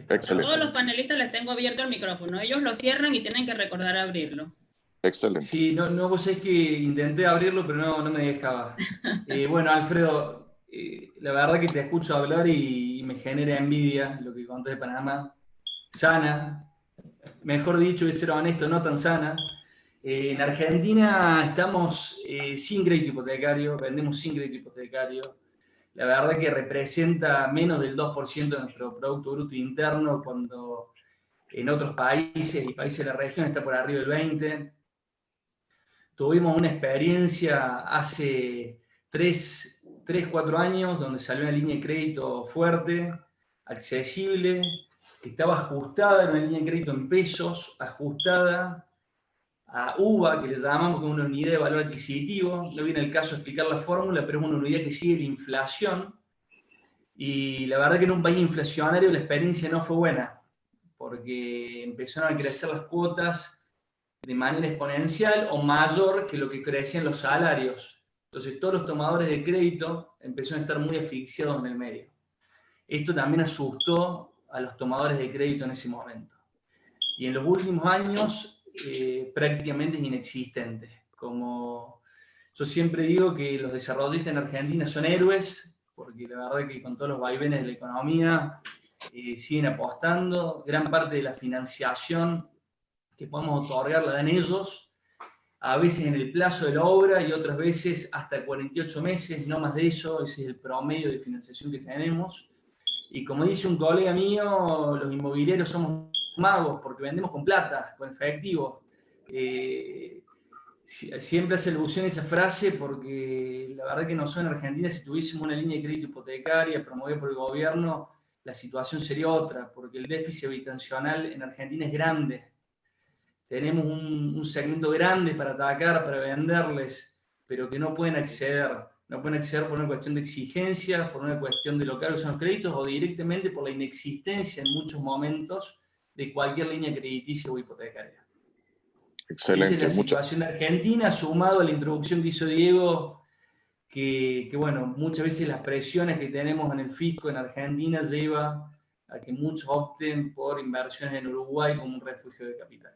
Excelente. A todos los panelistas les tengo abierto el micrófono. Ellos lo cierran y tienen que recordar abrirlo. Excelente. Sí, vos sabés que intenté abrirlo, pero no me dejaba. Bueno, Alfredo, la verdad que te escucho hablar y me genera envidia lo que conté de Panamá. Sana, mejor dicho, de ser honesto, no tan sana. En Argentina estamos sin crédito hipotecario, vendemos sin crédito hipotecario. La verdad que representa menos del 2% de nuestro Producto Bruto Interno, cuando en otros países y países de la región está por arriba del 20%. Tuvimos una experiencia hace 3-4 años donde salió una línea de crédito fuerte, accesible, que estaba ajustada, era una línea de crédito en pesos, ajustada a UVA, que le llamamos como una unidad de valor adquisitivo. No viene el caso de explicar la fórmula, pero es una unidad que sigue la inflación. Y la verdad que en un país inflacionario la experiencia no fue buena, porque empezaron a crecer las cuotas de manera exponencial o mayor que lo que crecían los salarios. Entonces todos los tomadores de crédito empezaron a estar muy asfixiados en el medio. Esto también asustó a los tomadores de crédito en ese momento. Y en los últimos años prácticamente es inexistente. Como yo siempre digo que los desarrollistas en Argentina son héroes, porque la verdad que con todos los vaivenes de la economía siguen apostando. Gran parte de la financiación que podemos otorgar la dan ellos, a veces en el plazo de la obra y otras veces hasta 48 meses, no más de eso. Ese es el promedio de financiación que tenemos. Y como dice un colega mío, los inmobiliarios somos magos porque vendemos con plata, con efectivo. Siempre hace alusión a esa frase porque la verdad que nosotros en Argentina, si tuviésemos una línea de crédito hipotecaria promovida por el gobierno, la situación sería otra, porque el déficit habitacional en Argentina es grande. Tenemos un segmento grande para atacar, para venderles, pero que no pueden acceder. No pueden acceder por una cuestión de exigencia, por una cuestión de lo caro que son los créditos o directamente por la inexistencia en muchos momentos de cualquier línea crediticia o hipotecaria. Excelente. Esa es la situación de Argentina, sumado a la introducción que hizo Diego, que bueno, muchas veces las presiones que tenemos en el fisco en Argentina lleva a que muchos opten por inversiones en Uruguay como un refugio de capital.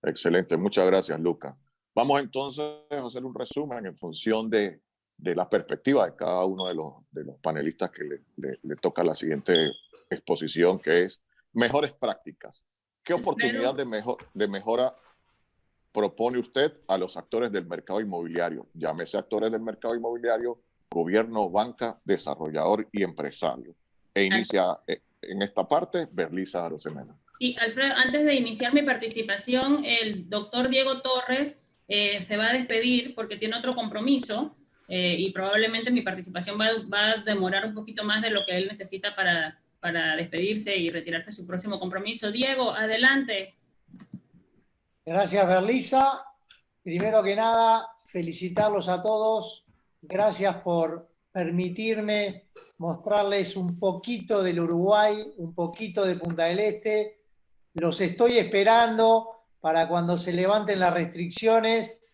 Excelente, muchas gracias, Lucas. Vamos entonces a hacer un resumen en función de la perspectiva de cada uno de los panelistas que le toca la siguiente exposición, que es mejores prácticas. ¿Qué oportunidad de mejora propone usted a los actores del mercado inmobiliario? Llámese actores del mercado inmobiliario, gobierno, banca, desarrollador y empresario. E inicia en esta parte Berlisa Arosemena. Sí, Alfredo, antes de iniciar mi participación, el doctor Diego Torres se va a despedir porque tiene otro compromiso y probablemente mi participación va a demorar un poquito más de lo que él necesita para despedirse y retirarse de su próximo compromiso. Diego, adelante. Gracias, Berlisa. Primero que nada, felicitarlos a todos. Gracias por permitirme mostrarles un poquito del Uruguay, un poquito de Punta del Este. Los estoy esperando para cuando se levanten las restricciones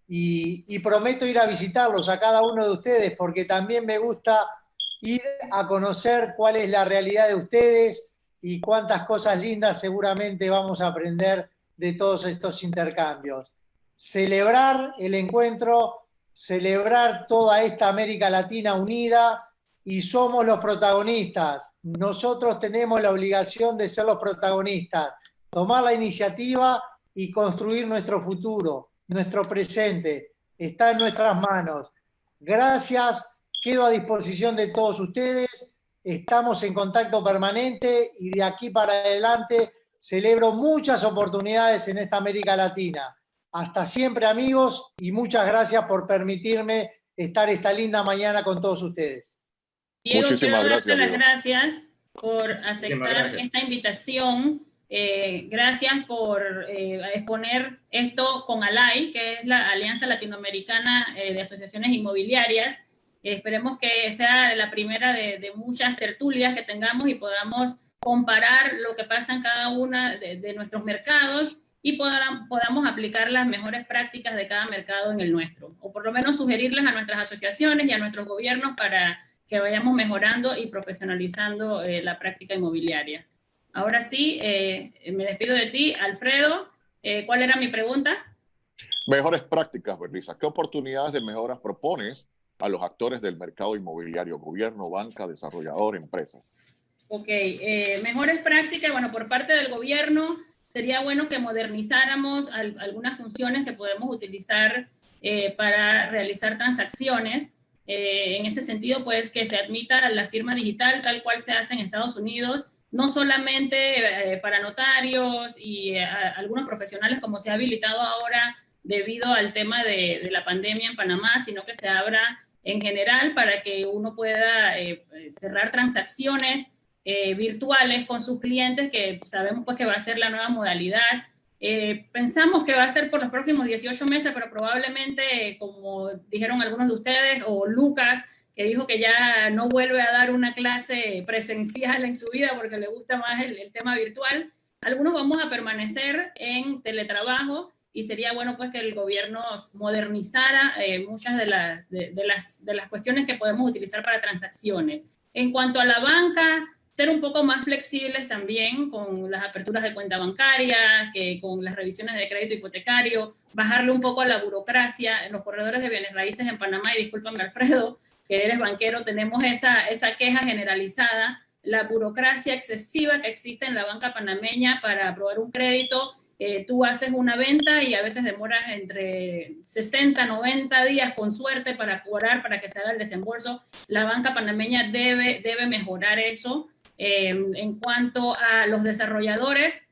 y prometo ir a visitarlos a cada uno de ustedes porque también me gusta ir a conocer cuál es la realidad de ustedes y cuántas cosas lindas seguramente vamos a aprender de todos estos intercambios. Celebrar el encuentro, celebrar toda esta América Latina unida y somos los protagonistas. Nosotros tenemos la obligación de ser los protagonistas, tomar la iniciativa y construir nuestro futuro, nuestro presente. Está en nuestras manos. Gracias, quedo a disposición de todos ustedes. Estamos en contacto permanente y de aquí para adelante celebro muchas oportunidades en esta América Latina. Hasta siempre, amigos, y muchas gracias por permitirme estar esta linda mañana con todos ustedes. Diego, Muchísimas gracias. Las gracias por aceptar esta invitación. Gracias por exponer esto con ALAI, que es la Alianza Latinoamericana de Asociaciones Inmobiliarias. Esperemos que sea la primera de muchas tertulias que tengamos y podamos comparar lo que pasa en cada uno de nuestros mercados y podamos aplicar las mejores prácticas de cada mercado en el nuestro, o por lo menos sugerirles a nuestras asociaciones y a nuestros gobiernos para que vayamos mejorando y profesionalizando la práctica inmobiliaria. Ahora sí, me despido de ti, Alfredo. ¿Cuál era mi pregunta? Mejores prácticas, Berlisa. ¿Qué oportunidades de mejoras propones a los actores del mercado inmobiliario, gobierno, banca, desarrollador, empresas? Ok, mejores prácticas, bueno, por parte del gobierno sería bueno que modernizáramos algunas funciones que podemos utilizar para realizar transacciones. En ese sentido, pues que se admita la firma digital tal cual se hace en Estados Unidos, no solamente para notarios y algunos profesionales como se ha habilitado ahora debido al tema de la pandemia en Panamá, sino que se abra en general para que uno pueda cerrar transacciones virtuales con sus clientes, que sabemos pues que va a ser la nueva modalidad. Pensamos que va a ser por los próximos 18 meses, pero probablemente, como dijeron algunos de ustedes, o Lucas, que dijo que ya no vuelve a dar una clase presencial en su vida porque le gusta más el tema virtual. Algunos vamos a permanecer en teletrabajo y sería bueno pues que el gobierno modernizara muchas de las cuestiones que podemos utilizar para transacciones. En cuanto a la banca, ser un poco más flexibles también con las aperturas de cuenta bancaria, con las revisiones de crédito hipotecario, bajarle un poco a la burocracia. En los corredores de bienes raíces en Panamá, y discúlpame Alfredo, que eres banquero, tenemos esa queja generalizada, la burocracia excesiva que existe en la banca panameña para aprobar un crédito. Tú haces una venta y a veces demoras entre 60, 90 días con suerte para cobrar, para que se haga el desembolso. La banca panameña debe mejorar eso. En cuanto a los desarrolladores,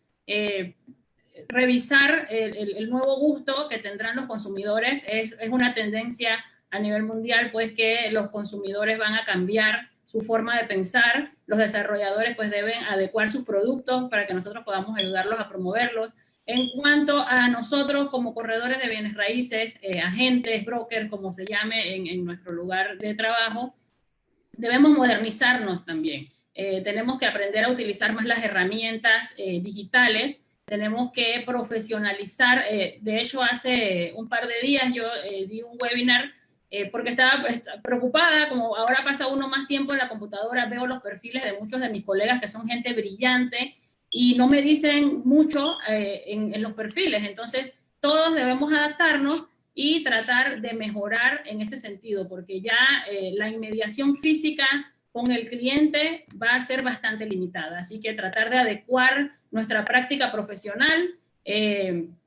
revisar el nuevo gusto que tendrán los consumidores. Es una tendencia a nivel mundial, pues que los consumidores van a cambiar su forma de pensar. Los desarrolladores pues deben adecuar sus productos para que nosotros podamos ayudarlos a promoverlos. En cuanto a nosotros como corredores de bienes raíces, agentes, brokers, como se llame en nuestro lugar de trabajo, debemos modernizarnos también. Tenemos que aprender a utilizar más las herramientas digitales, tenemos que profesionalizar. De hecho, hace un par de días yo di un webinar porque estaba preocupada, como ahora pasa uno más tiempo en la computadora, veo los perfiles de muchos de mis colegas que son gente brillante y no me dicen mucho en los perfiles. Entonces, todos debemos adaptarnos y tratar de mejorar en ese sentido, porque ya la inmediación física con el cliente va a ser bastante limitada. Así que tratar de adecuar nuestra práctica profesional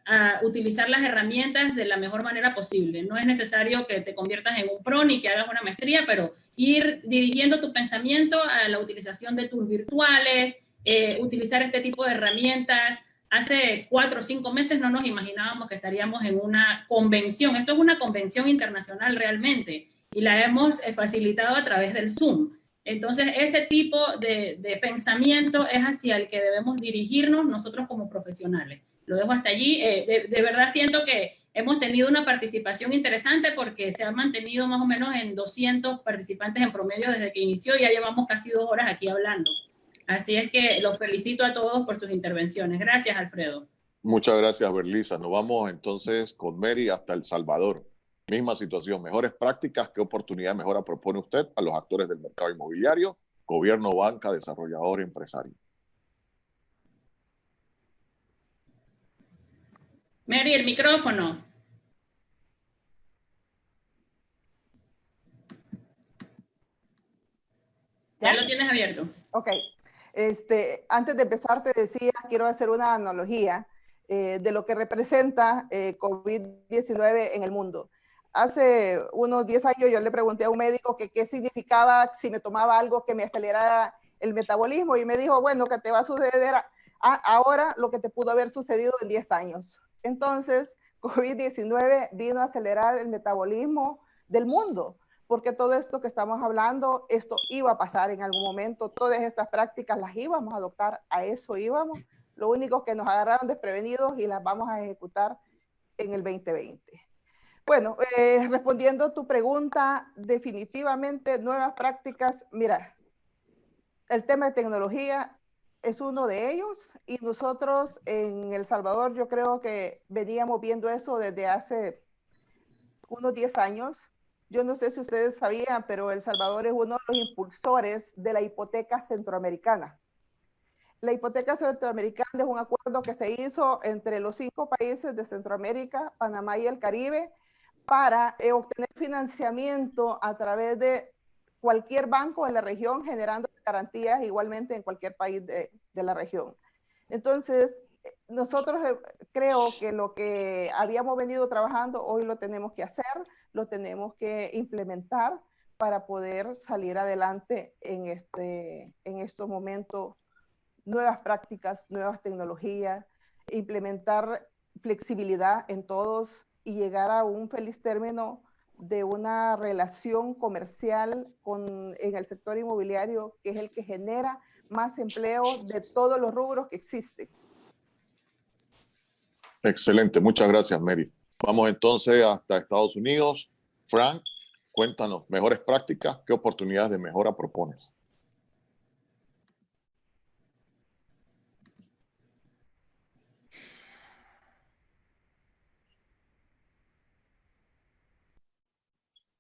a utilizar las herramientas de la mejor manera posible. No es necesario que te conviertas en un pro ni que hagas una maestría, pero ir dirigiendo tu pensamiento a la utilización de tours virtuales, utilizar este tipo de herramientas. Hace 4 o 5 meses no nos imaginábamos que estaríamos en una convención. Esto es una convención internacional realmente y la hemos facilitado a través del Zoom. Entonces, ese tipo de pensamiento es hacia el que debemos dirigirnos nosotros como profesionales. Lo dejo hasta allí. De verdad siento que hemos tenido una participación interesante porque se ha mantenido más o menos en 200 participantes en promedio desde que inició. Ya llevamos casi 2 horas aquí hablando. Así es que los felicito a todos por sus intervenciones. Gracias, Alfredo. Muchas gracias, Berlisa. Nos vamos entonces con Mary hasta El Salvador. Misma situación, mejores prácticas, ¿qué oportunidad de mejora propone usted a los actores del mercado inmobiliario, gobierno, banca, desarrollador, empresario? Mary, el micrófono. Ya lo tienes abierto. Ok. Antes de empezar, te decía, quiero hacer una analogía de lo que representa COVID-19 en el mundo. Hace unos 10 años yo le pregunté a un médico que qué significaba si me tomaba algo que me acelerara el metabolismo y me dijo, bueno, que te va a suceder ahora lo que te pudo haber sucedido en 10 años. Entonces, COVID-19 vino a acelerar el metabolismo del mundo, porque todo esto que estamos hablando, esto iba a pasar en algún momento, todas estas prácticas las íbamos a adoptar, a eso íbamos, lo único que nos agarraron desprevenidos y las vamos a ejecutar en el 2020. Bueno, respondiendo a tu pregunta, definitivamente nuevas prácticas, mira, el tema de tecnología es uno de ellos y nosotros en El Salvador yo creo que veníamos viendo eso desde hace unos 10 años. Yo no sé si ustedes sabían, pero El Salvador es uno de los impulsores de la hipoteca centroamericana. La hipoteca centroamericana es un acuerdo que se hizo entre los 5 países de Centroamérica, Panamá y el Caribe para obtener financiamiento a través de cualquier banco en la región, generando garantías igualmente en cualquier país de la región. Entonces, nosotros creo que lo que habíamos venido trabajando, hoy lo tenemos que hacer, lo tenemos que implementar para poder salir adelante en estos momentos. Nuevas prácticas, nuevas tecnologías, implementar flexibilidad en todos y llegar a un feliz término de una relación comercial en el sector inmobiliario, que es el que genera más empleo de todos los rubros que existen. Excelente, muchas gracias, Mary. Vamos entonces hasta Estados Unidos. Frank, cuéntanos, mejores prácticas, ¿qué oportunidades de mejora propones?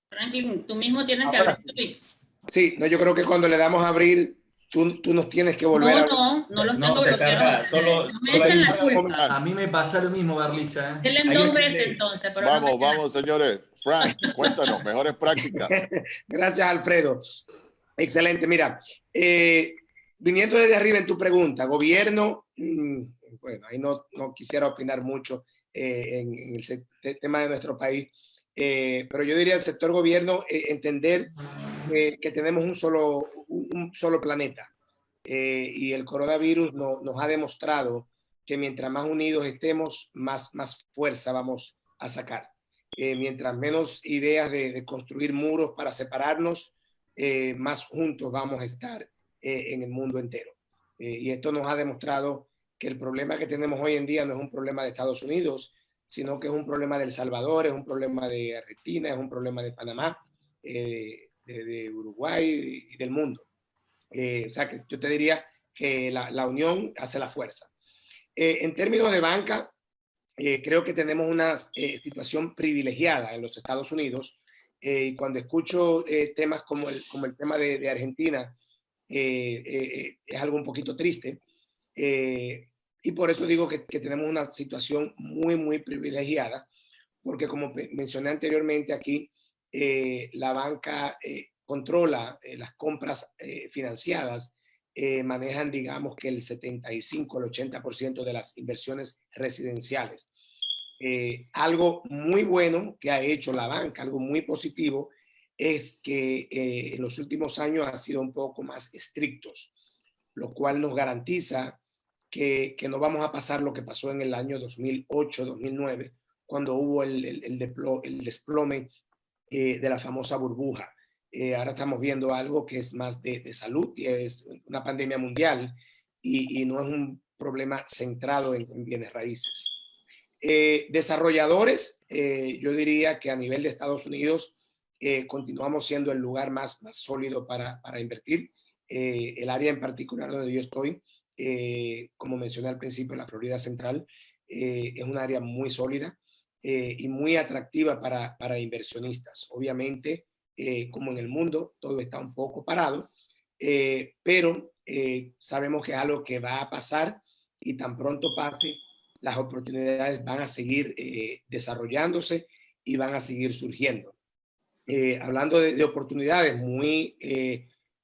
Franklin, tú mismo tienes que abrir tu mic. Sí, no, yo creo que cuando le damos a abrir, tú nos tienes que volver a... No los tengo se carga, bloqueados. solo No me echen la culpa. A mí me pasa lo mismo, Berlisa. Denle Ahí 2 es veces que- entonces. Pero no me Vamos, señores. Frank, cuéntanos, mejores prácticas. Gracias, Alfredo. Excelente. Mira, viniendo desde arriba en tu pregunta, gobierno, bueno, ahí no quisiera opinar mucho en el tema de nuestro país, pero yo diría el sector gobierno, entender que tenemos un solo planeta y el coronavirus nos ha demostrado que mientras más unidos estemos, más fuerza vamos a sacar. Mientras menos ideas de construir muros para separarnos, más juntos vamos a estar en el mundo entero. Y esto nos ha demostrado que el problema que tenemos hoy en día no es un problema de Estados Unidos, sino que es un problema de El Salvador, es un problema de Argentina, es un problema de Panamá, de Uruguay y del mundo. O sea que yo te diría que la unión hace la fuerza. En términos de banca, creo que tenemos una situación privilegiada en los Estados Unidos. Y cuando escucho temas como el tema de Argentina, es algo un poquito triste. Y por eso digo que tenemos una situación muy privilegiada, porque como mencioné anteriormente aquí, la banca controla las compras financiadas, manejan, digamos, que el 75, el 80% de las inversiones residenciales. Algo muy bueno que ha hecho la banca, algo muy positivo, es que en los últimos años han sido un poco más estrictos, lo cual nos garantiza que no vamos a pasar lo que pasó en el año 2008-2009, cuando hubo el desplome de la famosa burbuja. Ahora estamos viendo algo que es más de salud, y es una pandemia mundial, y no es problema centrado en bienes raíces. Desarrolladores, yo diría que a nivel de Estados Unidos continuamos siendo el lugar más sólido para invertir. El área en particular donde yo estoy, como mencioné al principio, la Florida Central, es un área muy sólida y muy atractiva para inversionistas. Obviamente, como en el mundo, todo está un poco parado, pero sabemos que es algo que va a pasar y tan pronto pase, las oportunidades van a seguir desarrollándose y van a seguir surgiendo. Hablando de oportunidades, muy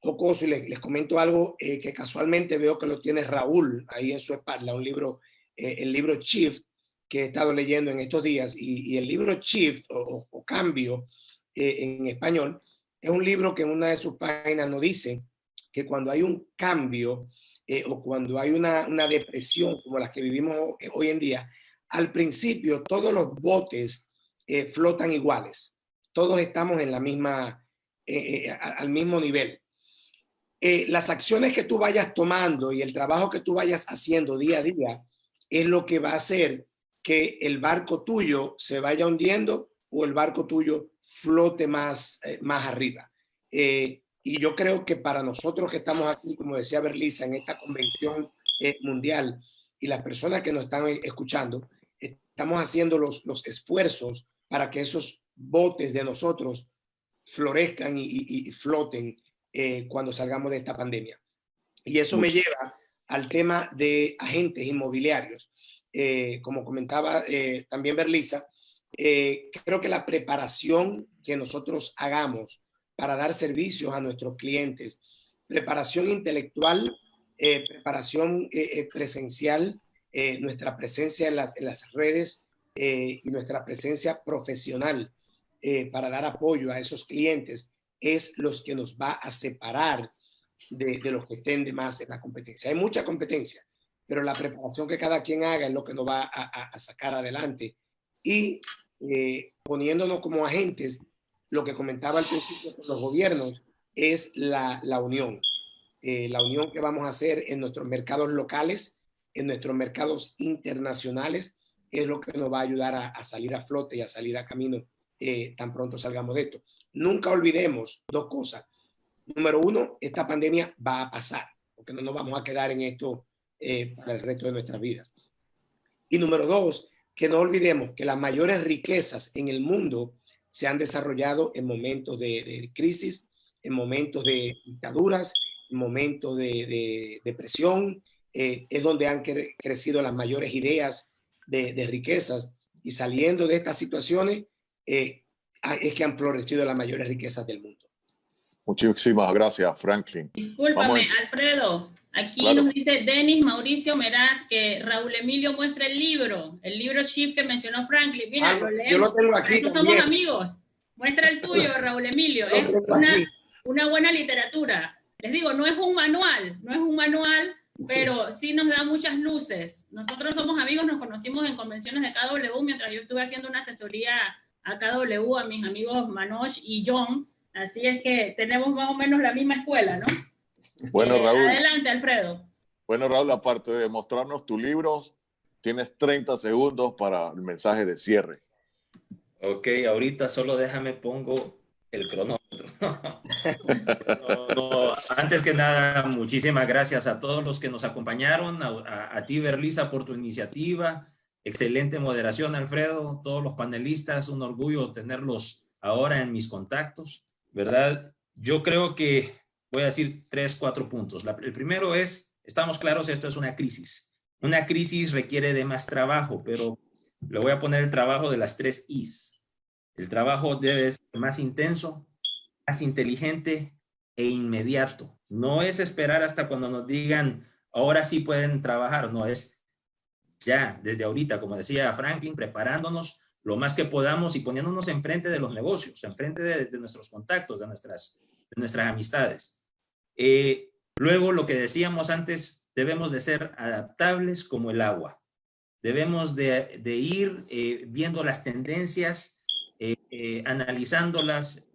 jocoso, y les comento algo que casualmente veo que lo tiene Raúl ahí en su espalda, un libro, el libro Shift, que he estado leyendo en estos días, y el libro Shift o Cambio en español, es un libro que en una de sus páginas nos dice que cuando hay un cambio o cuando hay una depresión como las que vivimos hoy en día, al principio todos los botes flotan iguales, todos estamos en la misma, al mismo nivel. Las acciones que tú vayas tomando y el trabajo que tú vayas haciendo día a día es lo que va a hacer que el barco tuyo se vaya hundiendo o el barco tuyo flote más arriba. Y yo creo que para nosotros que estamos aquí, como decía Berlisa, en esta convención mundial, y las personas que nos están escuchando, estamos haciendo los esfuerzos para que esos botes de nosotros florezcan y floten cuando salgamos de esta pandemia. Y eso me lleva al tema de agentes inmobiliarios. Como comentaba también Berlisa, creo que la preparación que nosotros hagamos para dar servicios a nuestros clientes, preparación intelectual, preparación presencial, nuestra presencia en las redes y nuestra presencia profesional para dar apoyo a esos clientes es los que nos va a separar de los que estén de más en la competencia. Hay mucha competencia, pero la preparación que cada quien haga es lo que nos va a sacar adelante. Y poniéndonos como agentes, lo que comentaba al principio con los gobiernos es la unión. La unión que vamos a hacer en nuestros mercados locales, en nuestros mercados internacionales, es lo que nos va a ayudar a salir a flote y a salir a camino tan pronto salgamos de esto. Nunca olvidemos dos cosas. Número uno, esta pandemia va a pasar, porque no nos vamos a quedar en esto para el resto de nuestras vidas. Y número dos, que no olvidemos que las mayores riquezas en el mundo se han desarrollado en momentos de crisis, en momentos de dictaduras, en momentos de depresión, es donde han crecido las mayores ideas de riquezas, y saliendo de estas situaciones es que han florecido las mayores riquezas del mundo. Muchísimas gracias, Franklin. Discúlpame, Alfredo. Aquí claro. Nos dice Denis Mauricio Meraz que Raúl Emilio muestra el libro Shift que mencionó Franklin. Mira, yo lo tengo aquí. Eso somos amigos. Muestra el tuyo, Raúl Emilio. Es una buena literatura. Les digo, no es un manual, pero sí nos da muchas luces. Nosotros somos amigos, nos conocimos en convenciones de KW mientras yo estuve haciendo una asesoría a KW, a mis amigos Manoj y John. Así es que tenemos más o menos la misma escuela, ¿no? Bueno, Raúl. Adelante, Alfredo. Bueno, Raúl, aparte de mostrarnos tu libro, tienes 30 segundos para el mensaje de cierre. Ok, ahorita solo déjame pongo el cronómetro. Antes que nada, muchísimas gracias a todos los que nos acompañaron, a ti, Berlisa, por tu iniciativa. Excelente moderación, Alfredo, todos los panelistas, un orgullo tenerlos ahora en mis contactos, ¿verdad? Yo creo que voy a decir 3, 4 puntos. El primero es, estamos claros, esto es una crisis. Una crisis requiere de más trabajo, pero le voy a poner el trabajo de las 3 Is. El trabajo debe ser más intenso, más inteligente e inmediato. No es esperar hasta cuando nos digan, ahora sí pueden trabajar. No, es ya, desde ahorita, como decía Franklin, preparándonos lo más que podamos y poniéndonos enfrente de los negocios, enfrente de nuestros contactos, de nuestras amistades. Luego, lo que decíamos antes, debemos de ser adaptables como el agua. Debemos de ir viendo las tendencias, analizándolas,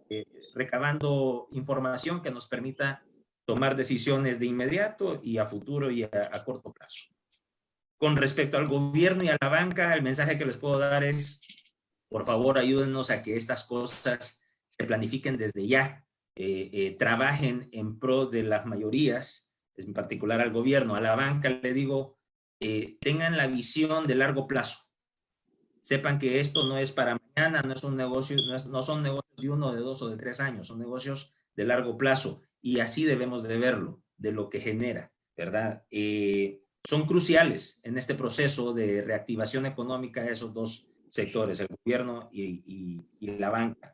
recabando información que nos permita tomar decisiones de inmediato y a futuro y a corto plazo. Con respecto al gobierno y a la banca, el mensaje que les puedo dar es, por favor, ayúdennos a que estas cosas se planifiquen desde ya, trabajen en pro de las mayorías, en particular al gobierno. A la banca le digo, tengan la visión de largo plazo. Sepan que esto no es para mañana, no es un negocio, no son negocios de 1, de 2 o de 3 años, son negocios de largo plazo, y así debemos de verlo, de lo que genera, ¿verdad? Son cruciales en este proceso de reactivación económica de esos dos sectores, el gobierno y la banca.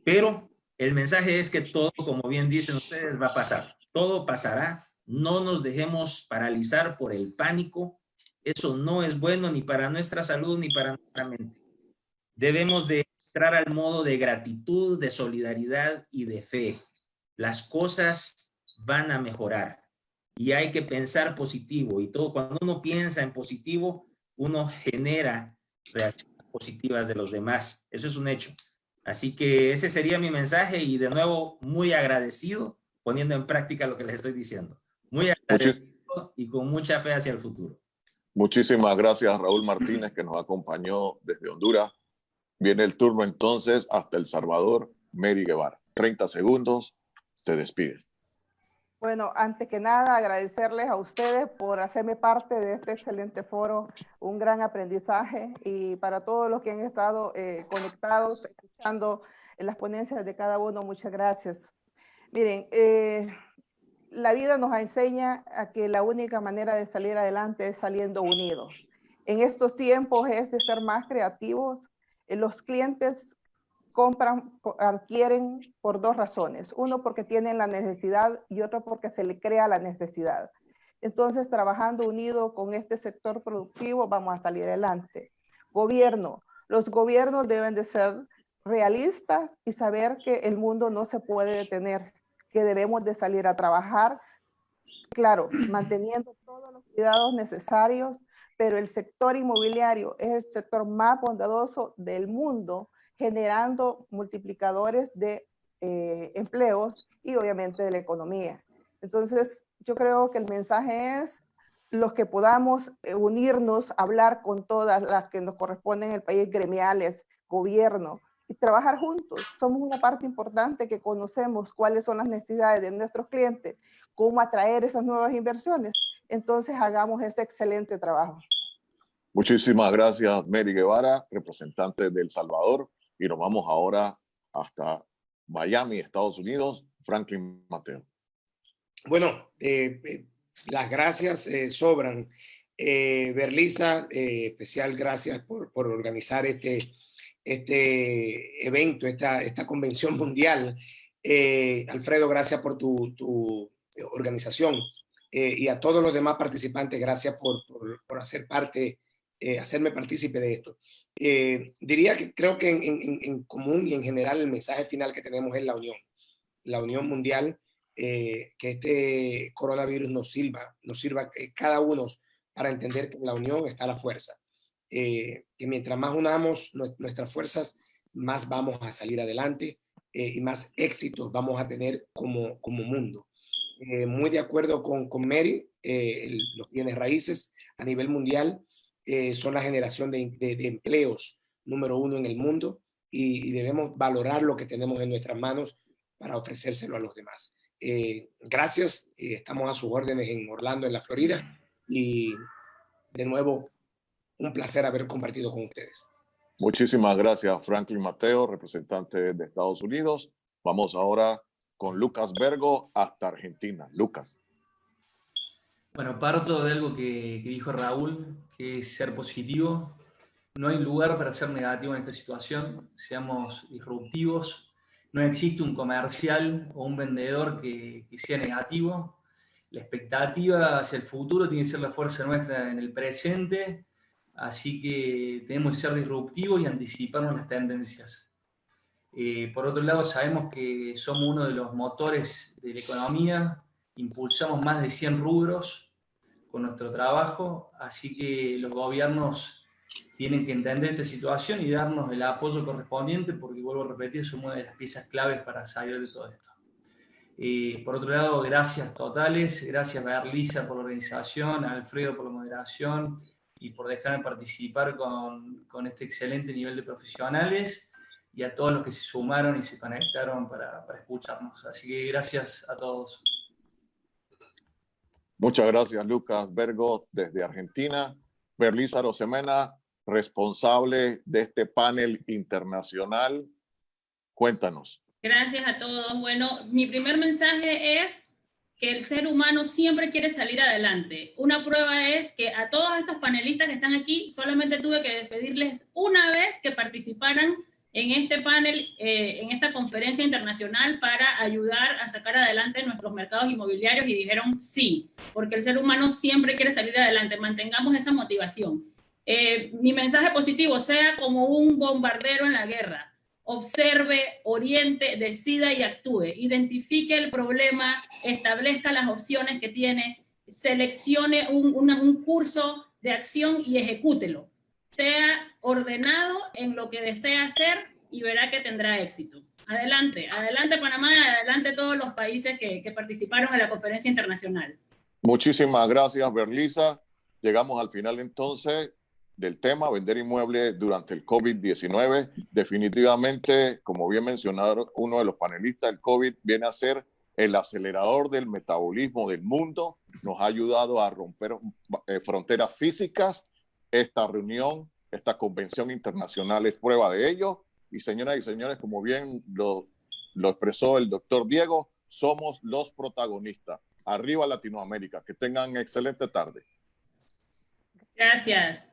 Pero el mensaje es que todo, como bien dicen ustedes, va a pasar. Todo pasará. No nos dejemos paralizar por el pánico. Eso no es bueno ni para nuestra salud ni para nuestra mente. Debemos de entrar al modo de gratitud, de solidaridad y de fe. Las cosas van a mejorar y hay que pensar positivo, y todo, cuando uno piensa en positivo, uno genera reacciones positivas de los demás. Eso es un hecho. Así que ese sería mi mensaje, y de nuevo muy agradecido poniendo en práctica lo que les estoy diciendo. Muy agradecido y con mucha fe hacia el futuro. Muchísimas gracias a Raúl Martínez, que nos acompañó desde Honduras. Viene el turno entonces hasta El Salvador, Mary Guevara. 30 segundos, te despides. Bueno, antes que nada, agradecerles a ustedes por hacerme parte de este excelente foro, un gran aprendizaje, y para todos los que han estado conectados, escuchando las ponencias de cada uno, muchas gracias. Miren, la vida nos enseña a que la única manera de salir adelante es saliendo unidos. En estos tiempos es de ser más creativos. Los clientes adquieren por dos razones. Uno, porque tienen la necesidad, y otro, porque se le crea la necesidad. Entonces, trabajando unido con este sector productivo, vamos a salir adelante. Gobierno. Los gobiernos deben de ser realistas y saber que el mundo no se puede detener, que debemos de salir a trabajar, claro, manteniendo todos los cuidados necesarios, pero el sector inmobiliario es el sector más bondadoso del mundo, generando multiplicadores de empleos y obviamente de la economía. Entonces, yo creo que el mensaje es los que podamos unirnos, hablar con todas las que nos corresponden en el país, gremiales, gobierno, y trabajar juntos. Somos una parte importante que conocemos cuáles son las necesidades de nuestros clientes, cómo atraer esas nuevas inversiones. Entonces, hagamos ese excelente trabajo. Muchísimas gracias, Mary Guevara, representante de El Salvador. Y nos vamos ahora hasta Miami, Estados Unidos, Franklin Mateo. Bueno, las gracias sobran. Berlisa, especial gracias por organizar este evento, esta convención mundial. Alfredo, gracias por tu organización. Y a todos los demás participantes, gracias por hacer parte, hacerme partícipe de esto. Diría que creo que en común y en general el mensaje final que tenemos es la unión mundial, que este coronavirus nos sirva cada uno para entender que en la unión está la fuerza, que mientras más unamos nuestras fuerzas, más vamos a salir adelante, y más éxitos vamos a tener como mundo. Muy de acuerdo con Mary, los bienes raíces a nivel mundial son la generación de empleos número 1 en el mundo, y debemos valorar lo que tenemos en nuestras manos para ofrecérselo a los demás. Gracias, estamos a sus órdenes en Orlando, en la Florida, y de nuevo, un placer haber compartido con ustedes. Muchísimas gracias, Franklin Mateo, representante de Estados Unidos. Vamos ahora con Lucas Vergo hasta Argentina. Lucas. Bueno, parto de algo que dijo Raúl, que es ser positivo. No hay lugar para ser negativo en esta situación. Seamos disruptivos. No existe un comercial o un vendedor que sea negativo. La expectativa hacia el futuro tiene que ser la fuerza nuestra en el presente. Así que tenemos que ser disruptivos y anticiparnos las tendencias. Por otro lado, sabemos que somos uno de los motores de la economía. Impulsamos más de 100 rubros con nuestro trabajo, así que los gobiernos tienen que entender esta situación y darnos el apoyo correspondiente, porque, vuelvo a repetir, somos una de las piezas claves para salir de todo esto. Por otro lado, gracias totales, gracias a Berlisa por la organización, a Alfredo por la moderación y por dejarme participar con este excelente nivel de profesionales, y a todos los que se sumaron y se conectaron para escucharnos. Así que gracias a todos. Muchas gracias, Lucas Bergo, desde Argentina. Berlisa Arosemena, responsable de este panel internacional. Cuéntanos. Gracias a todos. Bueno, mi primer mensaje es que el ser humano siempre quiere salir adelante. Una prueba es que a todos estos panelistas que están aquí, solamente tuve que despedirles una vez que participaran en este panel, en esta conferencia internacional para ayudar a sacar adelante nuestros mercados inmobiliarios, y dijeron sí, porque el ser humano siempre quiere salir adelante. Mantengamos esa motivación. Mi mensaje positivo: sea como un bombardero en la guerra. Observe, oriente, decida y actúe. Identifique el problema, establezca las opciones que tiene, seleccione un curso de acción y ejecútelo. Sea ordenado en lo que desea hacer y verá que tendrá éxito. Adelante, adelante Panamá, adelante todos los países que participaron en la conferencia internacional. Muchísimas gracias, Berlisa. Llegamos al final entonces del tema vender inmuebles durante el COVID-19. Definitivamente, como bien mencionaron uno de los panelistas, el COVID viene a ser el acelerador del metabolismo del mundo. Nos ha ayudado a romper fronteras físicas. Esta reunión, esta convención internacional es prueba de ello. Y señoras y señores, como bien lo expresó el doctor Diego, somos los protagonistas. Arriba Latinoamérica. Que tengan excelente tarde. Gracias.